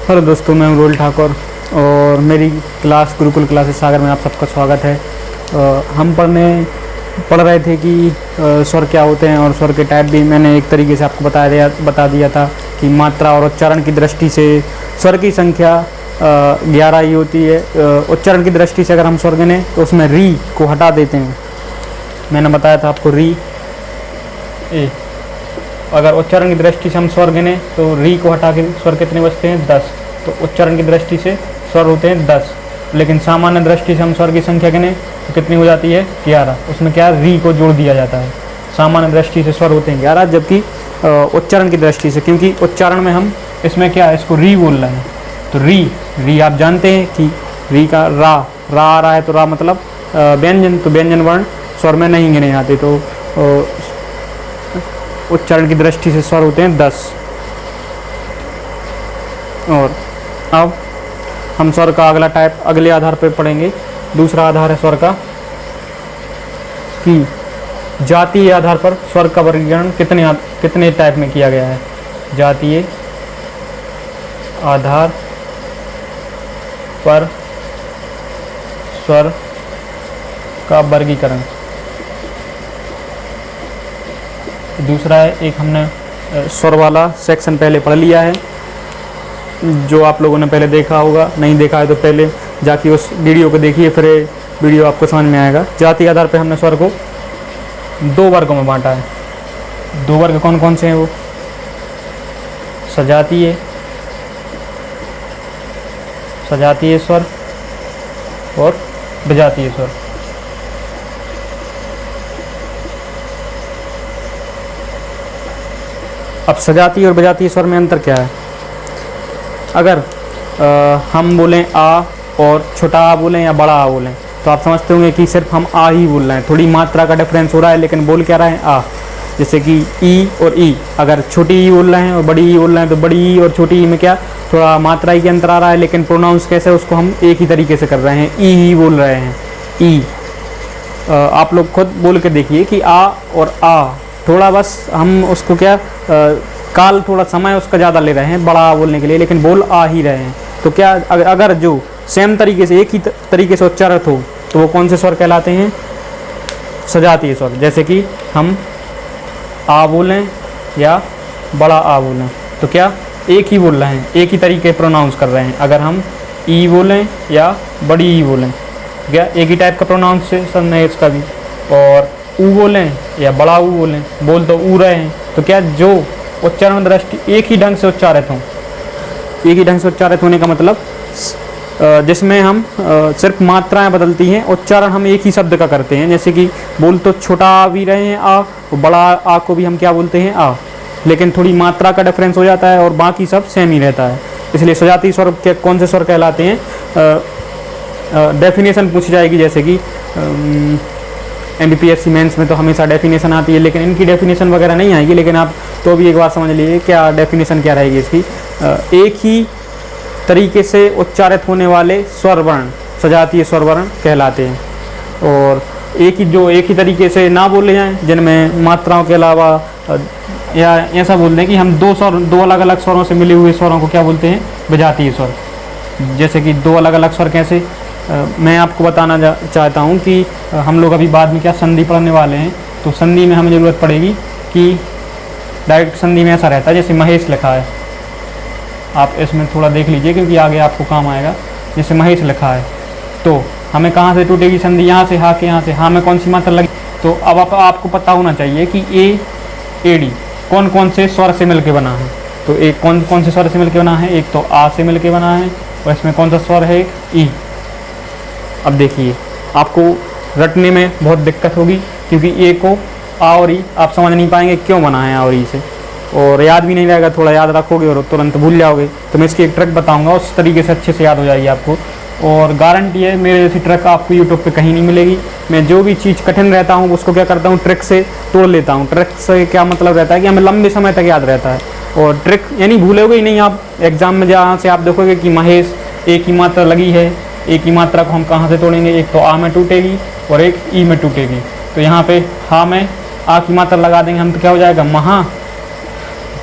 Hello दोस्तों, मैं हूं रोल ठाकुर और मेरी क्लास गुरुकुल क्लासेस सागर में आप सबका स्वागत है। हम पढ़ रहे थे कि स्वर क्या होते हैं और स्वर के टाइप भी मैंने एक तरीके से आपको बता दिया था कि मात्रा और उच्चारण की दृष्टि से स्वर की संख्या 11 ही होती है। उच्चारण की दृष्टि से अगर हम स्वर गिने तो उसमें री को हटा देते हैं। मैंने बताया था आपको री ए। अगर उच्चारण की दृष्टि से हम स्वर गिने तो री को हटा के स्वर कितने बचते हैं? 10। तो उच्चारण की दृष्टि से स्वर होते हैं 10, लेकिन सामान्य दृष्टि से हम स्वर की संख्या गिने तो कितनी हो जाती है? 11। उसमें क्या री को जोड़ दिया जाता है। सामान्य दृष्टि से स्वर होते हैं 11, जबकि उच्चारण की दृष्टि से, क्योंकि उच्चारण में हम इसमें क्या इसको री बोल रहे हैं, तो री आप जानते हैं कि री का रा आ रहा है, तो रा मतलब व्यंजन, तो व्यंजन वर्ण स्वर में नहीं गिने जाते। तो उच्चारण की दृष्टि से स्वर होते हैं 10। और अब हम स्वर का अगला टाइप अगले आधार पर पढ़ेंगे। दूसरा आधार है स्वर का कि जातीय आधार पर स्वर का वर्गीकरण कितने टाइप में किया गया है। जातीय आधार पर स्वर का वर्गीकरण। दूसरा है, एक हमने स्वर वाला सेक्शन पहले पढ़ लिया है, जो आप लोगों ने पहले देखा होगा। नहीं देखा है तो पहले जाके उस वीडियो को देखिए, फिर वीडियो आपको समझ में आएगा। जातीय आधार पे हमने स्वर को 2 वर्गों में बांटा है। 2 वर्ग कौन कौन से हैं? वो सजातीय स्वर और विजातीय स्वर। अब सजातीय और विजातीय स्वर में अंतर क्या है? अगर हम बोलें आ और छोटा आ बोलें या बड़ा आ बोलें तो आप समझते होंगे कि सिर्फ हम आ ही बोल रहे हैं, थोड़ी मात्रा का डिफरेंस हो रहा है, लेकिन बोल क्या रहे हैं? आ। जैसे कि ई और ई, अगर छोटी ई बोल रहे हैं और बड़ी ई बोल रहे हैं तो बड़ी ई और छोटी ई में क्या थोड़ा मात्रा ही के अंतर आ रहा है, लेकिन प्रोनाउंस कैसे उसको हम एक ही तरीके से कर रहे हैं, ई ही बोल रहे हैं, ई। आप लोग खुद बोल के देखिए कि आ और आ थोड़ा बस हम उसको क्या काल थोड़ा समय उसका ज़्यादा ले रहे हैं बड़ा बोलने के लिए, लेकिन बोल आ ही रहे हैं। तो क्या अगर जो सेम तरीके से एक ही तरीके से उच्चारित हो तो वो कौन से स्वर कहलाते हैं? सजातीय स्वर। जैसे कि हम आ बोलें या बड़ा आ बोलें तो क्या एक ही बोल रहे हैं, एक ही तरीके प्रोनाउंस कर रहे हैं। अगर हम ई बोलें या बड़ी ई बोलें, क्या एक ही टाइप का प्रोनाउंसिएशन है इसका भी। और ऊ बोलें या बड़ा ऊ बोलें, बोल तो ऊ रहे हैं, तो क्या जो उच्चारण दृष्टि एक ही ढंग से उच्चारित हों। एक ही ढंग से उच्चारित होने का मतलब जिसमें हम सिर्फ मात्राएं बदलती हैं, उच्चारण हम एक ही शब्द का करते हैं। जैसे कि बोल तो छोटा आ भी रहे हैं आ, बड़ा आ को भी हम क्या बोलते हैं? आ, लेकिन थोड़ी मात्रा का डिफरेंस हो जाता है और बाकी सब सेम ही रहता है। इसलिए सजातीय स्वर के कौन से स्वर कहलाते हैं? डेफिनेशन पूछी जाएगी, जैसे कि MPSC मेंस में तो हमेशा डेफिनेशन आती है, लेकिन इनकी डेफिनेशन वगैरह नहीं आएगी। लेकिन आप तो भी एक बार समझ लीजिए क्या डेफिनेशन क्या रहेगी इसकी। एक ही तरीके से उच्चारित होने वाले स्वर वर्ण सजातीय स्वर वर्ण कहलाते हैं। और एक ही तरीके से ना बोले जाएं, जिनमें मात्राओं के अलावा या ऐसा बोल दें कि हम दो अलग अलग स्वरों से मिले हुए स्वरों को क्या बोलते हैं? विजातीय स्वर। जैसे कि 2 अलग अलग स्वर कैसे? मैं आपको बताना चाहता हूँ कि हम लोग अभी बाद में क्या संधि पढ़ने वाले हैं, तो संधि में हमें ज़रूरत पड़ेगी कि डायरेक्ट संधि में ऐसा रहता है, जैसे महेश लिखा है, आप इसमें थोड़ा देख लीजिए क्योंकि आगे आपको काम आएगा। जैसे महेश लिखा है तो हमें कहाँ से टूटेगी संधि? यहाँ से, हा के यहाँ से। हाँ में कौन सी मात्रा लगी? तो अब आपको पता होना चाहिए कि ए डी कौन कौन से स्वर से मिलकर बना है। तो एक कौन कौन से स्वर से मिलकर बना है? एक तो आ से मिलकर बना है, और इसमें कौन सा स्वर है? एक ई। अब देखिए, आपको रटने में बहुत दिक्कत होगी क्योंकि ए को आ और ई आप समझ नहीं पाएंगे क्यों बना है आ और ई से, और याद भी नहीं रहेगा। थोड़ा याद रखोगे और तुरंत भूल जाओगे। तो मैं इसकी एक ट्रिक बताऊंगा, उस तरीके से अच्छे से याद हो जाएगी आपको। और गारंटी है मेरे जैसी ट्रिक आपको यूट्यूब पे कहीं नहीं मिलेगी। मैं जो भी चीज़ कठिन रहता हूँ उसको क्या करता हूँ, ट्रिक से तोड़ लेता हूँ। ट्रिक से क्या मतलब रहता है कि हमें लंबे समय तक याद रहता है। और ट्रिक यानी भूलोगे ही नहीं आप। एग्जाम में जहाँ से आप देखोगे कि महेश एक ही मात्रा लगी है, एक ही मात्रा को हम कहाँ से तोड़ेंगे? एक तो आ में टूटेगी और एक ई में टूटेगी। तो यहाँ पे हा में आ की मात्रा लगा देंगे हम, तो क्या हो जाएगा? महा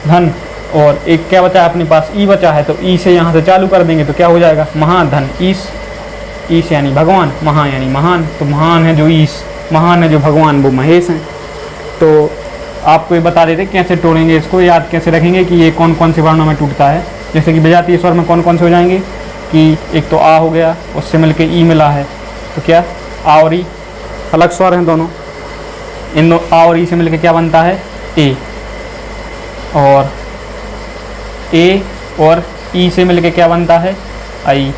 धन। और एक क्या बचा है अपने पास, ई बचा है, तो ई से यहाँ से चालू कर देंगे तो क्या हो जाएगा, महाधन। ईश यानी भगवान, महा यानी महान, तो महान है जो ईश, महान है जो भगवान, वो महेश हैं। तो आपको ये बता देते कैसे तोड़ेंगे इसको, याद कैसे रखेंगे कि ये कौन कौन से वर्णों में टूटता है। जैसे कि विजातीय स्वर में कौन कौन से हो जाएंगे कि एक तो आ हो गया, उससे मिलके ई मिला है, तो क्या आ और ई अलग स्वर हैं दोनों, इन दो आ और ई से मिलके क्या बनता है, ए। और ए और ई से मिलके क्या बनता है, आई।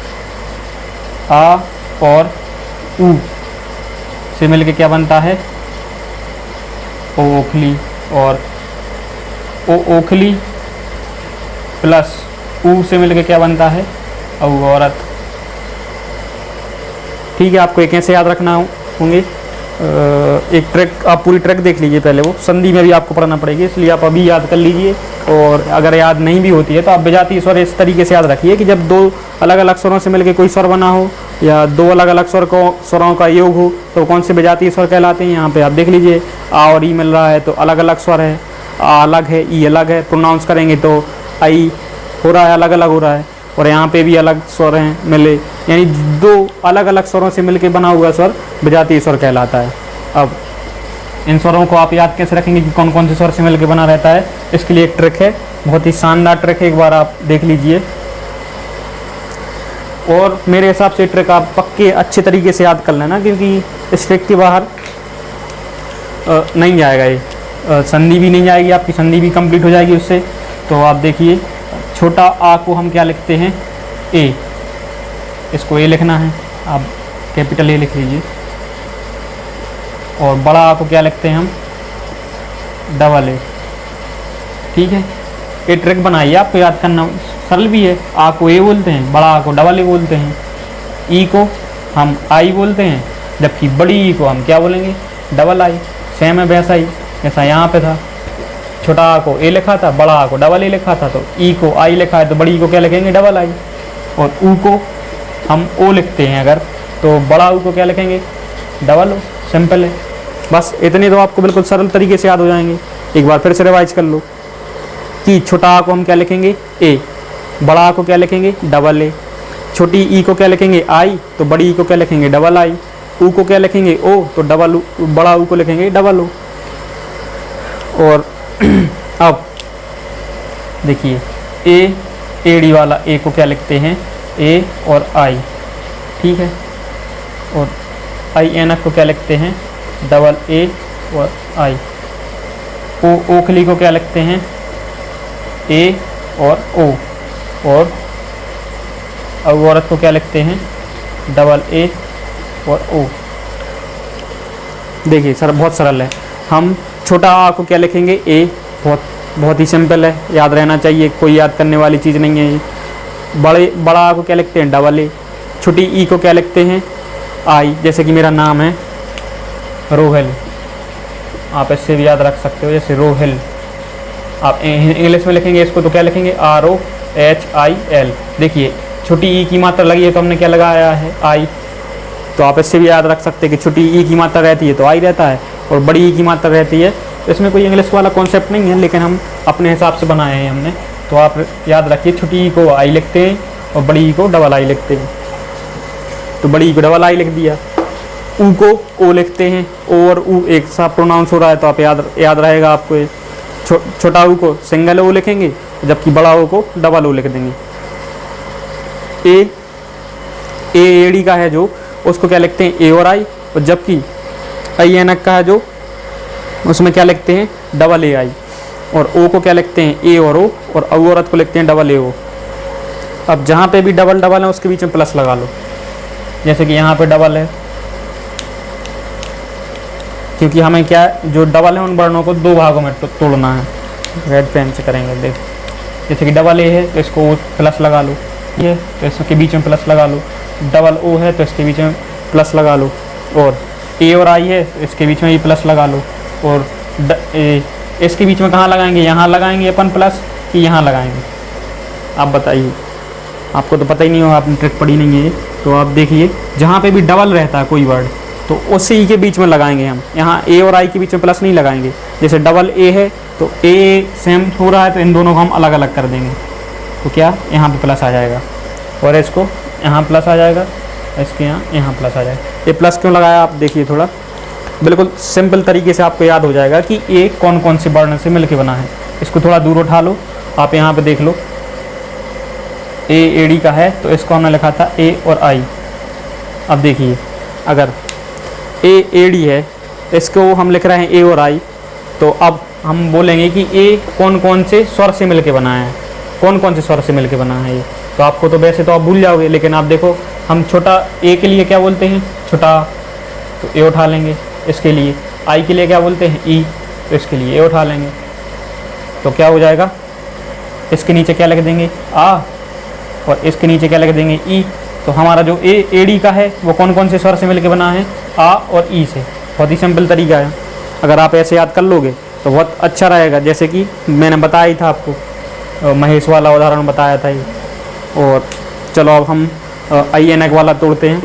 आ और ऊ से मिलके क्या बनता है, ओ ओखली। और ओ ओखली प्लस ऊ से मिलके क्या बनता है, औ औरत। ठीक है, आपको एक ऐसे याद रखना होंगे। एक ट्रैक, आप पूरी ट्रैक देख लीजिए पहले, वो संधि में भी आपको पढ़ना पड़ेगी, इसलिए आप अभी याद कर लीजिए। और अगर याद नहीं भी होती है तो आप विजातीय स्वर इस तरीके से याद रखिए कि जब दो अलग अलग स्वरों से मिलकर कोई स्वर बना हो या दो अलग अलग स्वरों का योग हो तो कौन से विजातीय स्वर कहलाते हैं। यहाँ पे आप देख लीजिए, आ और ई मिल रहा है तो अलग अलग स्वर है, आ अलग है, ई अलग है। प्रोनाउंस करेंगे तो आई हो रहा है, अलग अलग हो रहा है। और यहाँ पे भी अलग स्वर हैं मिले, यानी दो अलग अलग स्वरों से मिलकर बना हुआ स्वर विजातीय स्वर कहलाता है। अब इन स्वरों को आप याद कैसे रखेंगे कि कौन कौन से स्वर से मिलकर बना रहता है, इसके लिए एक ट्रिक है, बहुत ही शानदार ट्रिक है, एक बार आप देख लीजिए। और मेरे हिसाब से ट्रिक आप पक्के अच्छे तरीके से याद कर लेना, क्योंकि इस ट्रिक के बाहर नहीं जाएगा ये, संधि भी नहीं जाएगी, आपकी संधि भी कंप्लीट हो जाएगी उससे। तो आप देखिए, छोटा आ को हम क्या लिखते हैं, ए, इसको ए लिखना है, आप कैपिटल ए लिख लीजिए। और बड़ा आ को क्या लिखते हैं हम, डबल ए। ठीक है, ये ट्रिक बनाइए, आपको याद करना सरल भी है। आ को ए बोलते हैं, बड़ा आ को डबल ए बोलते हैं, ई को हम आई बोलते हैं, जबकि बड़ी ई को हम क्या बोलेंगे, डबल आई। सेम है वैसा ही, जैसा यहाँ पे था, छोटा आ को ए लिखा था, बड़ा आ को डबल ए लिखा था, तो ई को आई लिखा है तो बड़ी ई को क्या लिखेंगे, डबल आई। और ऊ को हम ओ लिखते हैं अगर, तो बड़ा ऊ को क्या लिखेंगे, डबल ओ। सिंपल है, बस इतने तो आपको बिल्कुल सरल तरीके से याद हो जाएंगे। एक बार फिर से रिवाइज कर लो कि छोटा आ को हम क्या लिखेंगे, ए, बड़ा आ को क्या लिखेंगे, डबल ए, छोटी ई को क्या लिखेंगे, आई, तो बड़ी ई को क्या लिखेंगे, डबल आई। ऊ को क्या लिखेंगे, ओ, तो डबल ऊ, बड़ा ऊ को लिखेंगे डबल ओ। और अब देखिए, ए, एड़ी वाला ए को क्या लिखते हैं, ए और आई। ठीक है, और आई एनक को क्या लिखते हैं, डबल ए और आई। ओ ओखली को क्या लिखते हैं, ए और ओ। और औरत को क्या लिखते हैं, डबल ए और ओ। देखिए सर, बहुत सरल है। हम छोटा आ को क्या लिखेंगे, ए, बहुत ही सिंपल है, याद रहना चाहिए, कोई याद करने वाली चीज़ नहीं है ये। बड़ा आ को क्या लिखते हैं, डबल ए। छोटी ई को क्या लिखते हैं, आई, जैसे कि मेरा नाम है रोहिल, आप इससे भी याद रख सकते हो, जैसे रोहिल। आप इंग्लिश में लिखेंगे इसको तो क्या लिखेंगे, ROHIL। देखिए, छोटी ई की मात्रा लगी है तो हमने क्या लगाया है, आई। तो आप इससे भी याद रख सकते हैं कि छोटी ई की मात्रा रहती है तो आई रहता है, और बड़ी ई की मात्रा रहती है। तो इसमें कोई इंग्लिश वाला कॉन्सेप्ट नहीं है, लेकिन हम अपने हिसाब से बनाए हैं हमने। तो आप याद रखिए, छोटी ई को आई लिखते हैं और बड़ी ई को डबल आई लिखते हैं। तो बड़ी ई को डबल आई लिख दिया। ऊ को ओ लिखते हैं, ओ और ऊ एक साथ प्रोनाउंस हो रहा है तो आप याद रहेगा आपको ये। छोटा ऊ को सिंगल ओ लिखेंगे, जबकि बड़ा ओ को डबल ओ लिख देंगे। ए एड़ी का है जो, उसको क्या लिखते हैं, ए और आई। और जबकि आई एनक का है जो, उसमें क्या लिखते हैं, डबल ए आई। और ओ को क्या लिखते हैं, ए और ओ। और औरत को लिखते हैं डबल ए ओ। अब जहाँ पे भी डबल डबल है उसके बीच में प्लस लगा लो, जैसे कि यहाँ पे डबल है, क्योंकि हमें क्या जो डबल है उन वर्णों को दो भागों में तोड़ना है। रेड पेन से करेंगे, देख, जैसे कि डबल ए है तो इसको प्लस लगा लो, ये तो इसके बीच में प्लस लगा लो। डबल ओ है तो इसके बीच में प्लस लगा लो। और ए और आई है तो इसके बीच में भी प्लस लगा लो। और इसके बीच में कहाँ लगाएंगे, यहाँ लगाएंगे अपन प्लस कि यहाँ लगाएंगे, आप बताइए। आपको तो पता ही नहीं होगा, आपने ट्रिक पढ़ी नहीं है। तो आप देखिए, जहाँ पे भी डबल रहता है कोई वर्ड तो उसी के बीच में लगाएंगे हम, यहाँ ए और आई के बीच में प्लस नहीं लगाएंगे। जैसे डबल ए है तो ए सेम हो रहा है, तो इन दोनों को हम अलग अलग कर देंगे, तो क्या यहाँ पे प्लस आ जाएगा, और इसको यहाँ प्लस आ जाएगा, इसके यहाँ प्लस आ जाएगा। ये प्लस क्यों लगाया आप देखिए, थोड़ा बिल्कुल सिंपल तरीके से आपको याद हो जाएगा कि ए कौन कौन से वर्ण से मिलके बना है। इसको थोड़ा दूर उठा लो, आप यहाँ पे देख लो, ए एडी का है तो इसको हमने लिखा था ए और आई। अब देखिए अगर ए एडी है, इसको हम लिख रहे हैं ए और आई, तो अब हम बोलेंगे कि ए कौन कौन से स्वर से मिलके बना है, कौन कौन से स्वर से मिलके बना है ये। तो आपको तो वैसे तो आप भूल जाओगे, लेकिन आप देखो हम छोटा ए के लिए क्या बोलते हैं, छोटा, तो ए उठा लेंगे। इसके लिए आई के लिए क्या बोलते हैं, ई, तो इसके लिए ए उठा लेंगे। तो क्या हो जाएगा, इसके नीचे क्या लिख देंगे, आ, और इसके नीचे क्या लिख देंगे, ई। तो हमारा जो ए एडी का है वो कौन कौन से स्वर से मिलके बना है, आ और ई से। बहुत ही सिंपल तरीका है, अगर आप ऐसे याद कर लोगे तो बहुत अच्छा रहेगा। जैसे कि मैंने बताया ही था आपको, महेश वाला उदाहरण बताया था ये। और चलो अब हम आई एन वाला तोड़ते हैं।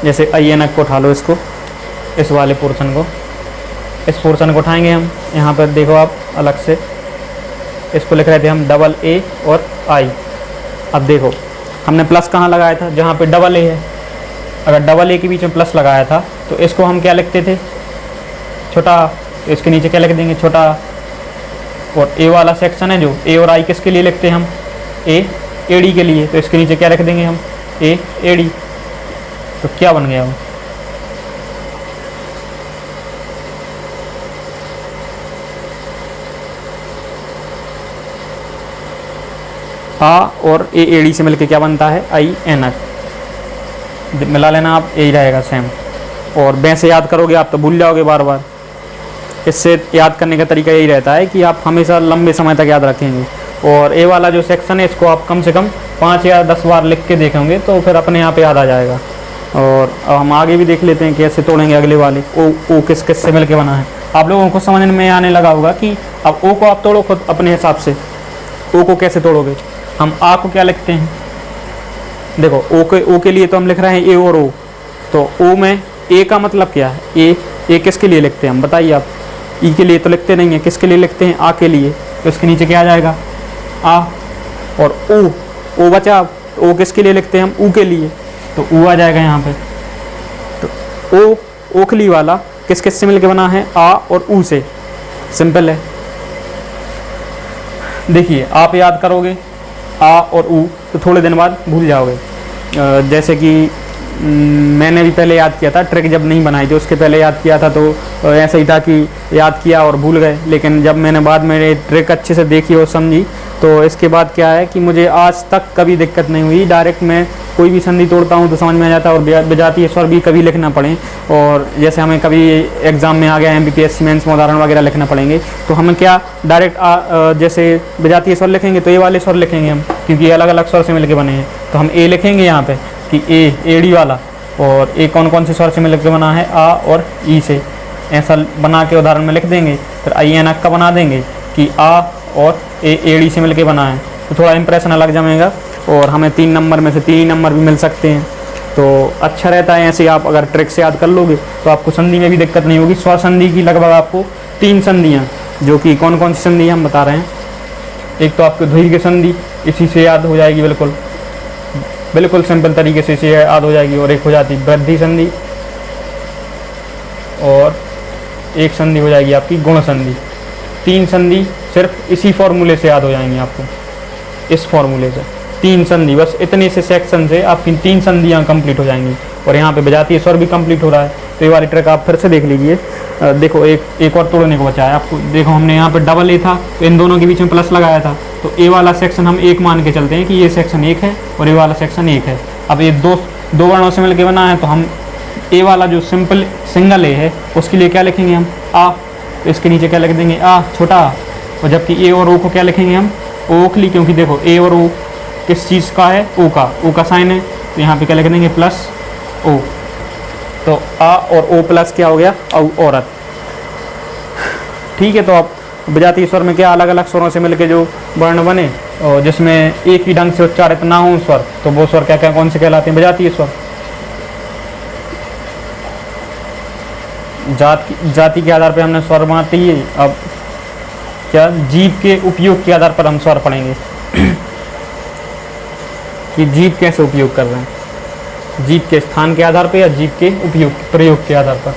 जैसे आई एन को उठा लो, इसको, इस वाले पोर्शन को, इस पोर्शन को उठाएंगे हम। यहाँ पर देखो आप अलग से इसको लिख रहे थे हम डबल ए और आई। अब देखो हमने प्लस कहाँ लगाया था, जहाँ पे डबल ए है। अगर डबल ए के बीच में प्लस लगाया था तो इसको हम क्या लिखते थे, छोटा, तो इसके नीचे क्या लिख देंगे, छोटा। और ए वाला सेक्शन है जो ए और आई किसके लिए लिखते हैं हम, ए एडी के लिए, तो इसके नीचे क्या लिख देंगे हम, ए एडी। तो क्या बन गया वो, आ और ए एडी से मिलके क्या बनता है, आई एनक। मिला लेना आप, यही रहेगा सेम। और वैसे याद करोगे आप तो भूल जाओगे बार बार। इससे याद करने का तरीका यही रहता है कि आप हमेशा लंबे समय तक याद रखेंगे। और ए वाला जो सेक्शन है इसको आप कम से कम 5 या 10 बार लिख के देखेंगे तो फिर अपने आप याद आ जाएगा। और अब हम आगे भी देख लेते हैं कैसे तोड़ेंगे अगले वाले। ओ किस किस से मिल के बना है, आप लोगों को समझ में आने लगा होगा कि अब ओ को आप तोड़ो खुद अपने हिसाब से। ओ को कैसे तोड़ोगे, हम आ को क्या लिखते हैं, देखो ओ के लिए तो हम लिख रहे हैं ए और ओ। तो ओ में ए का मतलब क्या है, ए किसके लिए लिखते हैं हम, बताइए आप। ई के लिए तो लिखते नहीं है, किसके लिए लिखते हैं, आ के लिए। तो इसके नीचे क्या आ जाएगा, आ। और ओ बचा, ओ किसके लिए लिखते हैं हम, ऊ के लिए, तो ऊ आ जाएगा यहाँ पे। तो ओखली वाला किस किस से मिलके बना है, आ और ऊ से। सिंपल है, देखिए आप याद करोगे आ और ऊ तो थोड़े दिन बाद भूल जाओगे। जैसे कि मैंने भी पहले याद किया था, ट्रिक जब नहीं बनाई थी उसके पहले याद किया था तो ऐसा ही था कि याद किया और भूल गए। लेकिन जब मैंने बाद में ट्रिक अच्छे से देखी और समझी तो इसके बाद क्या है कि मुझे आज तक कभी दिक्कत नहीं हुई। डायरेक्ट मैं कोई भी संधि तोड़ता हूँ तो समझ में आ जाता है, और विजातीय स्वर भी कभी लिखना पड़े, और जैसे हमें कभी एग्ज़ाम में आ गया MPPSC मेंस में उदाहरण वगैरह लिखना पड़ेंगे तो हमें क्या डायरेक्ट जैसे विजातीय स्वर लिखेंगे तो ए वाले स्वर लिखेंगे हम, क्योंकि अलग अलग स्वर से मिलके बने हैं। तो हम ए लिखेंगे यहाँ पे कि ए एडी वाला, और ए कौन कौन से स्वर से मिलकर बना है, आ और ई से। ऐसा बना के उदाहरण में लिख देंगे। फिर आई एन का बना देंगे कि आ और ए एडी से मिलके बना है, तो थोड़ा इंप्रेशन अलग जमेगा और हमें 3 नंबर में से 3 ही नंबर भी मिल सकते हैं। तो अच्छा रहता है ऐसे आप अगर ट्रिक से याद कर लोगे तो आपको संधि में भी दिक्कत नहीं होगी। स्वर संधि की लगभग आपको 3 संधियाँ, जो कि कौन कौन सी संधि हम बता रहे हैं। एक तो आपको द्विघ संधि, इसी से याद हो जाएगी, बिल्कुल सिंपल तरीके से इसे याद हो जाएगी। और एक हो जाती वृद्धि संधि, और एक संधि हो जाएगी आपकी गुण संधि। 3 संधि सिर्फ इसी फॉर्मूले से याद हो जाएंगी आपको, इस फॉर्मूले से 3 संधि, बस इतने से सेक्शन से आपकी 3 संधियाँ कंप्लीट हो जाएंगी। और यहाँ पे विजातीय स्वर भी कंप्लीट हो रहा है। तो ये वाली ट्रिक आप फिर से देख लीजिए। देखो एक और तोड़ने को बचा है आपको। देखो हमने यहाँ पे डबल ए था तो इन दोनों के बीच में प्लस लगाया था, तो ए वाला सेक्शन हम 1 मान के चलते हैं कि ये सेक्शन 1 है और ए वाला सेक्शन 1 है। अब ये दो वर्णों से मिलकर बना है, तो हम ए वाला जो सिंपल सिंगल ए है उसके लिए क्या लिखेंगे हम, आ। तो इसके नीचे क्या लिख देंगे, आ छोटा। और जबकि ए और ओ को क्या लिखेंगे हम, ओखली, क्योंकि देखो ए और ओ किस चीज़ का है, ओ का साइन है, तो यहाँ पे क्या लिख देंगे, प्लस ओ। तो आ और ओ प्लस क्या हो गया, औरत। ठीक है, तो आप विजातीय स्वर में क्या अलग अलग स्वरों से मिलके जो वर्ण बने और जिसमें एक ही ढंग से उच्चारित ना हो स्वर, तो वो स्वर क्या क्या कौन से कहलाते हैं, विजातीय स्वर। जाति के आधार पे हमने स्वर बांट ली। अब क्या जीभ के उपयोग के आधार पर हम स्वर पढ़ेंगे कि जीभ कैसे उपयोग कर रहे हैं, जीभ के स्थान के आधार पर या जीभ के उपयोग प्रयोग के आधार पर।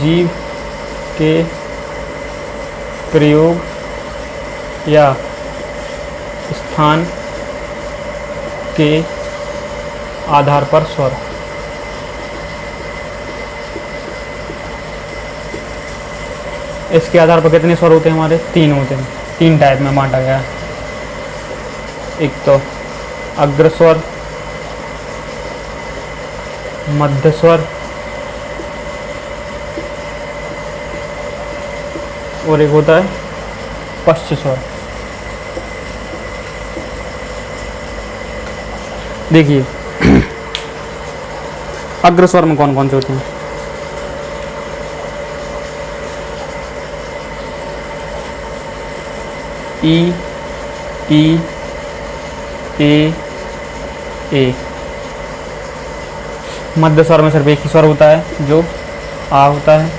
जीभ के प्रयोग या स्थान के आधार पर स्वर। इसके आधार पर कितने स्वर होते हैं हमारे? 3 होते हैं। 3 टाइप में बांटा गया है। एक तो अग्रस्वर, मध्य स्वर और एक होता है पश्च स्वर। देखिए अग्रस्वर में कौन कौन से होते हैं? ई, ई, ए। मध्य स्वर में सिर्फ एक ही स्वर होता है जो आ होता है,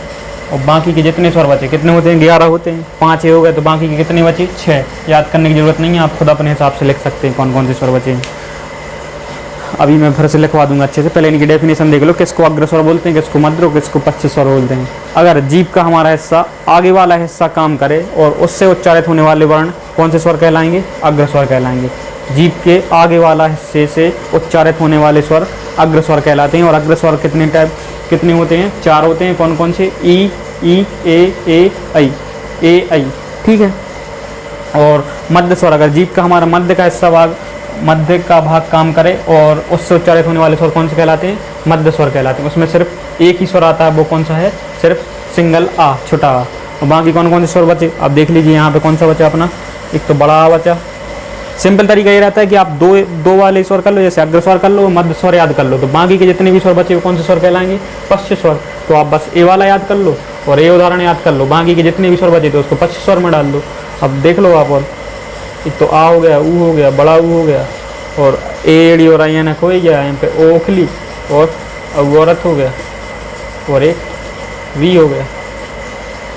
और बाकी के जितने स्वर बचे कितने होते हैं? 11 होते हैं। 5 हो गए तो बाकी के कितने बचे? 6। याद करने की जरूरत नहीं है, आप खुद अपने हिसाब से लिख सकते हैं कौन कौन से स्वर बचे हैं। अभी मैं फिर से लिखवा दूंगा अच्छे से, पहले इनकी डेफिनेशन देख लो, किसको अग्रस्वर बोलते हैं, किसको मध्य और किसको पश्च स्वर बोलते हैं। अगर जीभ का हमारा हिस्सा, आगे वाला हिस्सा काम करे और उससे उच्चारित होने वाले वर्ण कौन से स्वर कहलाएंगे? अग्रस्वर कहलाएंगे। जीभ के आगे वाला हिस्से से उच्चारित होने वाले स्वर अग्रस्वर कहलाते हैं। और अग्रस्वर कितने होते हैं? 4 होते हैं। कौन कौन से? ई, ए, ऐ। ठीक है। और मध्य स्वर, अगर जीभ का हमारा मध्य का भाग काम करे और उससे उच्चारित होने वाले स्वर कौन से कहलाते हैं? मध्य स्वर कहलाते हैं। उसमें सिर्फ एक ही स्वर आता है, वो कौन सा है? सिर्फ सिंगल आ, छोटा आ। और बाकी कौन कौन से स्वर बचे? आप देख लीजिए यहाँ पे कौन सा बचा अपना। एक तो बड़ा आ बचा। सिंपल तरीका ये रहता है कि आप दो वाले स्वर कर लो, जैसे अग्रस्वर कर लो, मध्य स्वर याद कर लो, तो बाकी के जितने भी स्वर बचे वो कौन से स्वर कहलाएंगे? पश्च स्वर। तो आप बस ए वाला याद कर लो और ए उदाहरण याद कर लो, बाकी के जितने भी स्वर बचे तो उसको पश्च स्वर में डाल दो। अब देख लो आप, और एक तो आ हो गया, ऊ हो गया, बड़ा ऊ हो गया, और एड़ी और आई ना कोई गया, यहाँ पे ओखली और औरत हो गया, और एक वी हो गया।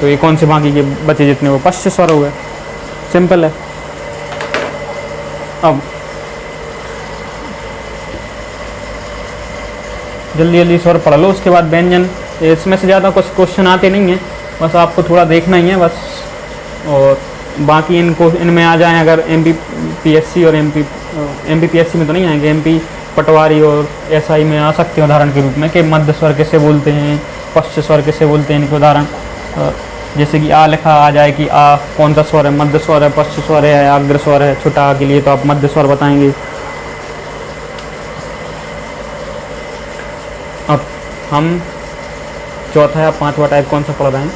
तो ये कौन से बाकी के बचे जितने वो पश्च स्वर हो गए। सिंपल है। अब जल्दी जल्दी स्वर पढ़ लो, उसके बाद व्यंजन। इसमें से ज़्यादा कुछ क्वेश्चन आते नहीं हैं, बस आपको थोड़ा देखना ही है बस। और बाकी इनमें आ जाएं, अगर MPPSC और MPPSC में तो नहीं आएंगे, MP पटवारी और SI में आ सकते हैं उदाहरण के रूप में, कि मध्य स्वर किसे बोलते हैं, पश्च स्वर किसे बोलते हैं। इनके उदाहरण जैसे कि आ लिखा आ जाए कि आ कौन सा स्वर है? मध्य स्वर है, पश्च स्वर है, अग्र स्वर है। छोटा आ के लिए तो आप मध्य स्वर बताएंगे। अब हम चौथा या 5वां टाइप कौन सा पढ़ रहे हैं?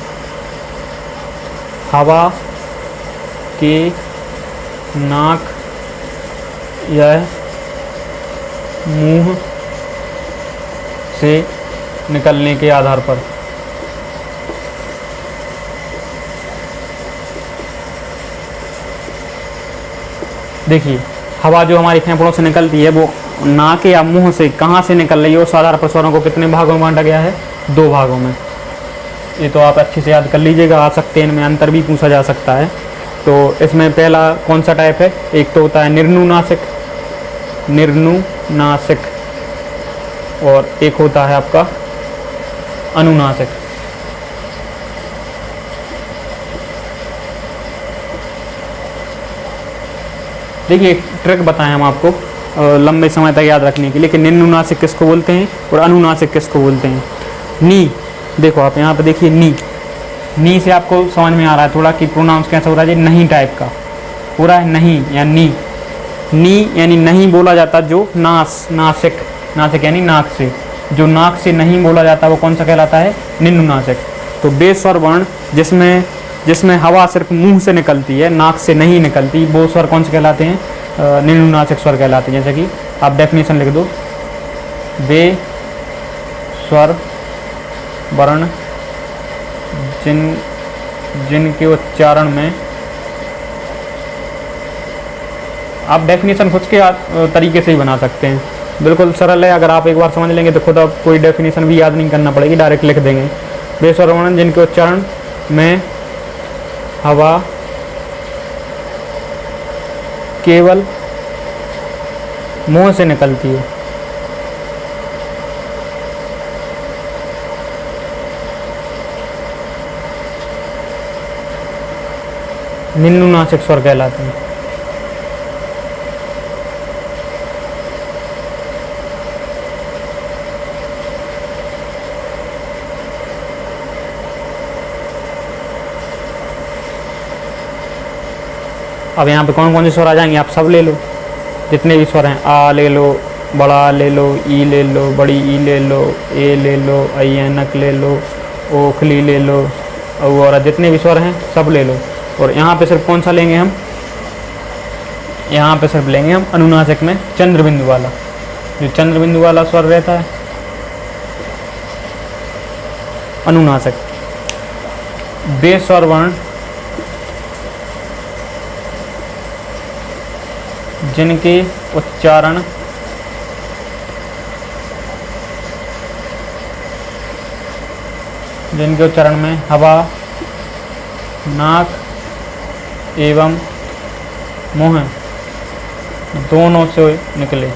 हवा के नाक या मुंह से निकलने के आधार पर। देखिए हवा जो हमारी फेफड़ों से निकलती है वो नाक या मुंह से कहाँ से निकल रही है, उस आधार पर स्वरों को कितने भागों में बांटा गया है? 2 भागों में। ये तो आप अच्छे से याद कर लीजिएगा, आ सकते हैं, इनमें अंतर भी पूछा जा सकता है। तो इसमें पहला कौन सा टाइप है? एक तो होता है निर्नुनासिक, और एक होता है आपका अनुनासिक। देखिए एक ट्रिक बताएं हम आपको लंबे समय तक याद रखने के लिए, कि निर्नुनासिक किसको बोलते हैं और अनुनासिक किसको बोलते हैं। नी, देखो आप यहाँ पे देखिए, नी से आपको समझ में आ रहा है थोड़ा कि प्रोनाउंस कैसा हो रहा है? नहीं टाइप का हो रहा है, नहीं या नी यानी नहीं बोला जाता, जो नासिक यानी नाक से, जो नाक से नहीं बोला जाता वो कौन सा कहलाता है? निम्नुनासिक। तो बेस्वर वर्ण जिसमें हवा सिर्फ मुंह से निकलती है, नाक से नहीं निकलती, वो स्वर कौन से कहलाते हैं? निम्नुनासिक स्वर कहलाते हैं। जैसे कि आप डेफिनेशन लिख दो, वे स्वर वर्ण जिनके उच्चारण में, आप डेफिनेशन खुद के तरीके से ही बना सकते हैं, बिल्कुल सरल है। अगर आप एक बार समझ लेंगे तो खुद आप कोई डेफिनेशन भी याद नहीं करना पड़ेगी, डायरेक्ट लिख देंगे। बेस्वर वर्ण जिनके उच्चारण में हवा केवल मुंह से निकलती है। निम्नानुनासिक स्वर कहलाते हैं। अब यहाँ पे कौन कौन से स्वर आ जाएंगे आप सब ले लो, जितने भी स्वर हैं। आ ले लो, बड़ा ले लो, ई ले लो, बड़ी ई ले लो, ए ले लो, ऐनक ले लो, ओखली ले लो, और जितने भी स्वर हैं सब ले लो। और यहाँ पे सिर्फ कौन सा लेंगे हम, यहाँ पे सिर्फ लेंगे हम अनुनासिक में चंद्र बिंदु वाला, जो चंद्र बिंदु वाला स्वर रहता है अनुनासिक। बेस्वर वर्ण जिनके उच्चारण में हवा नाक एवं मुंह दोनों से निकले।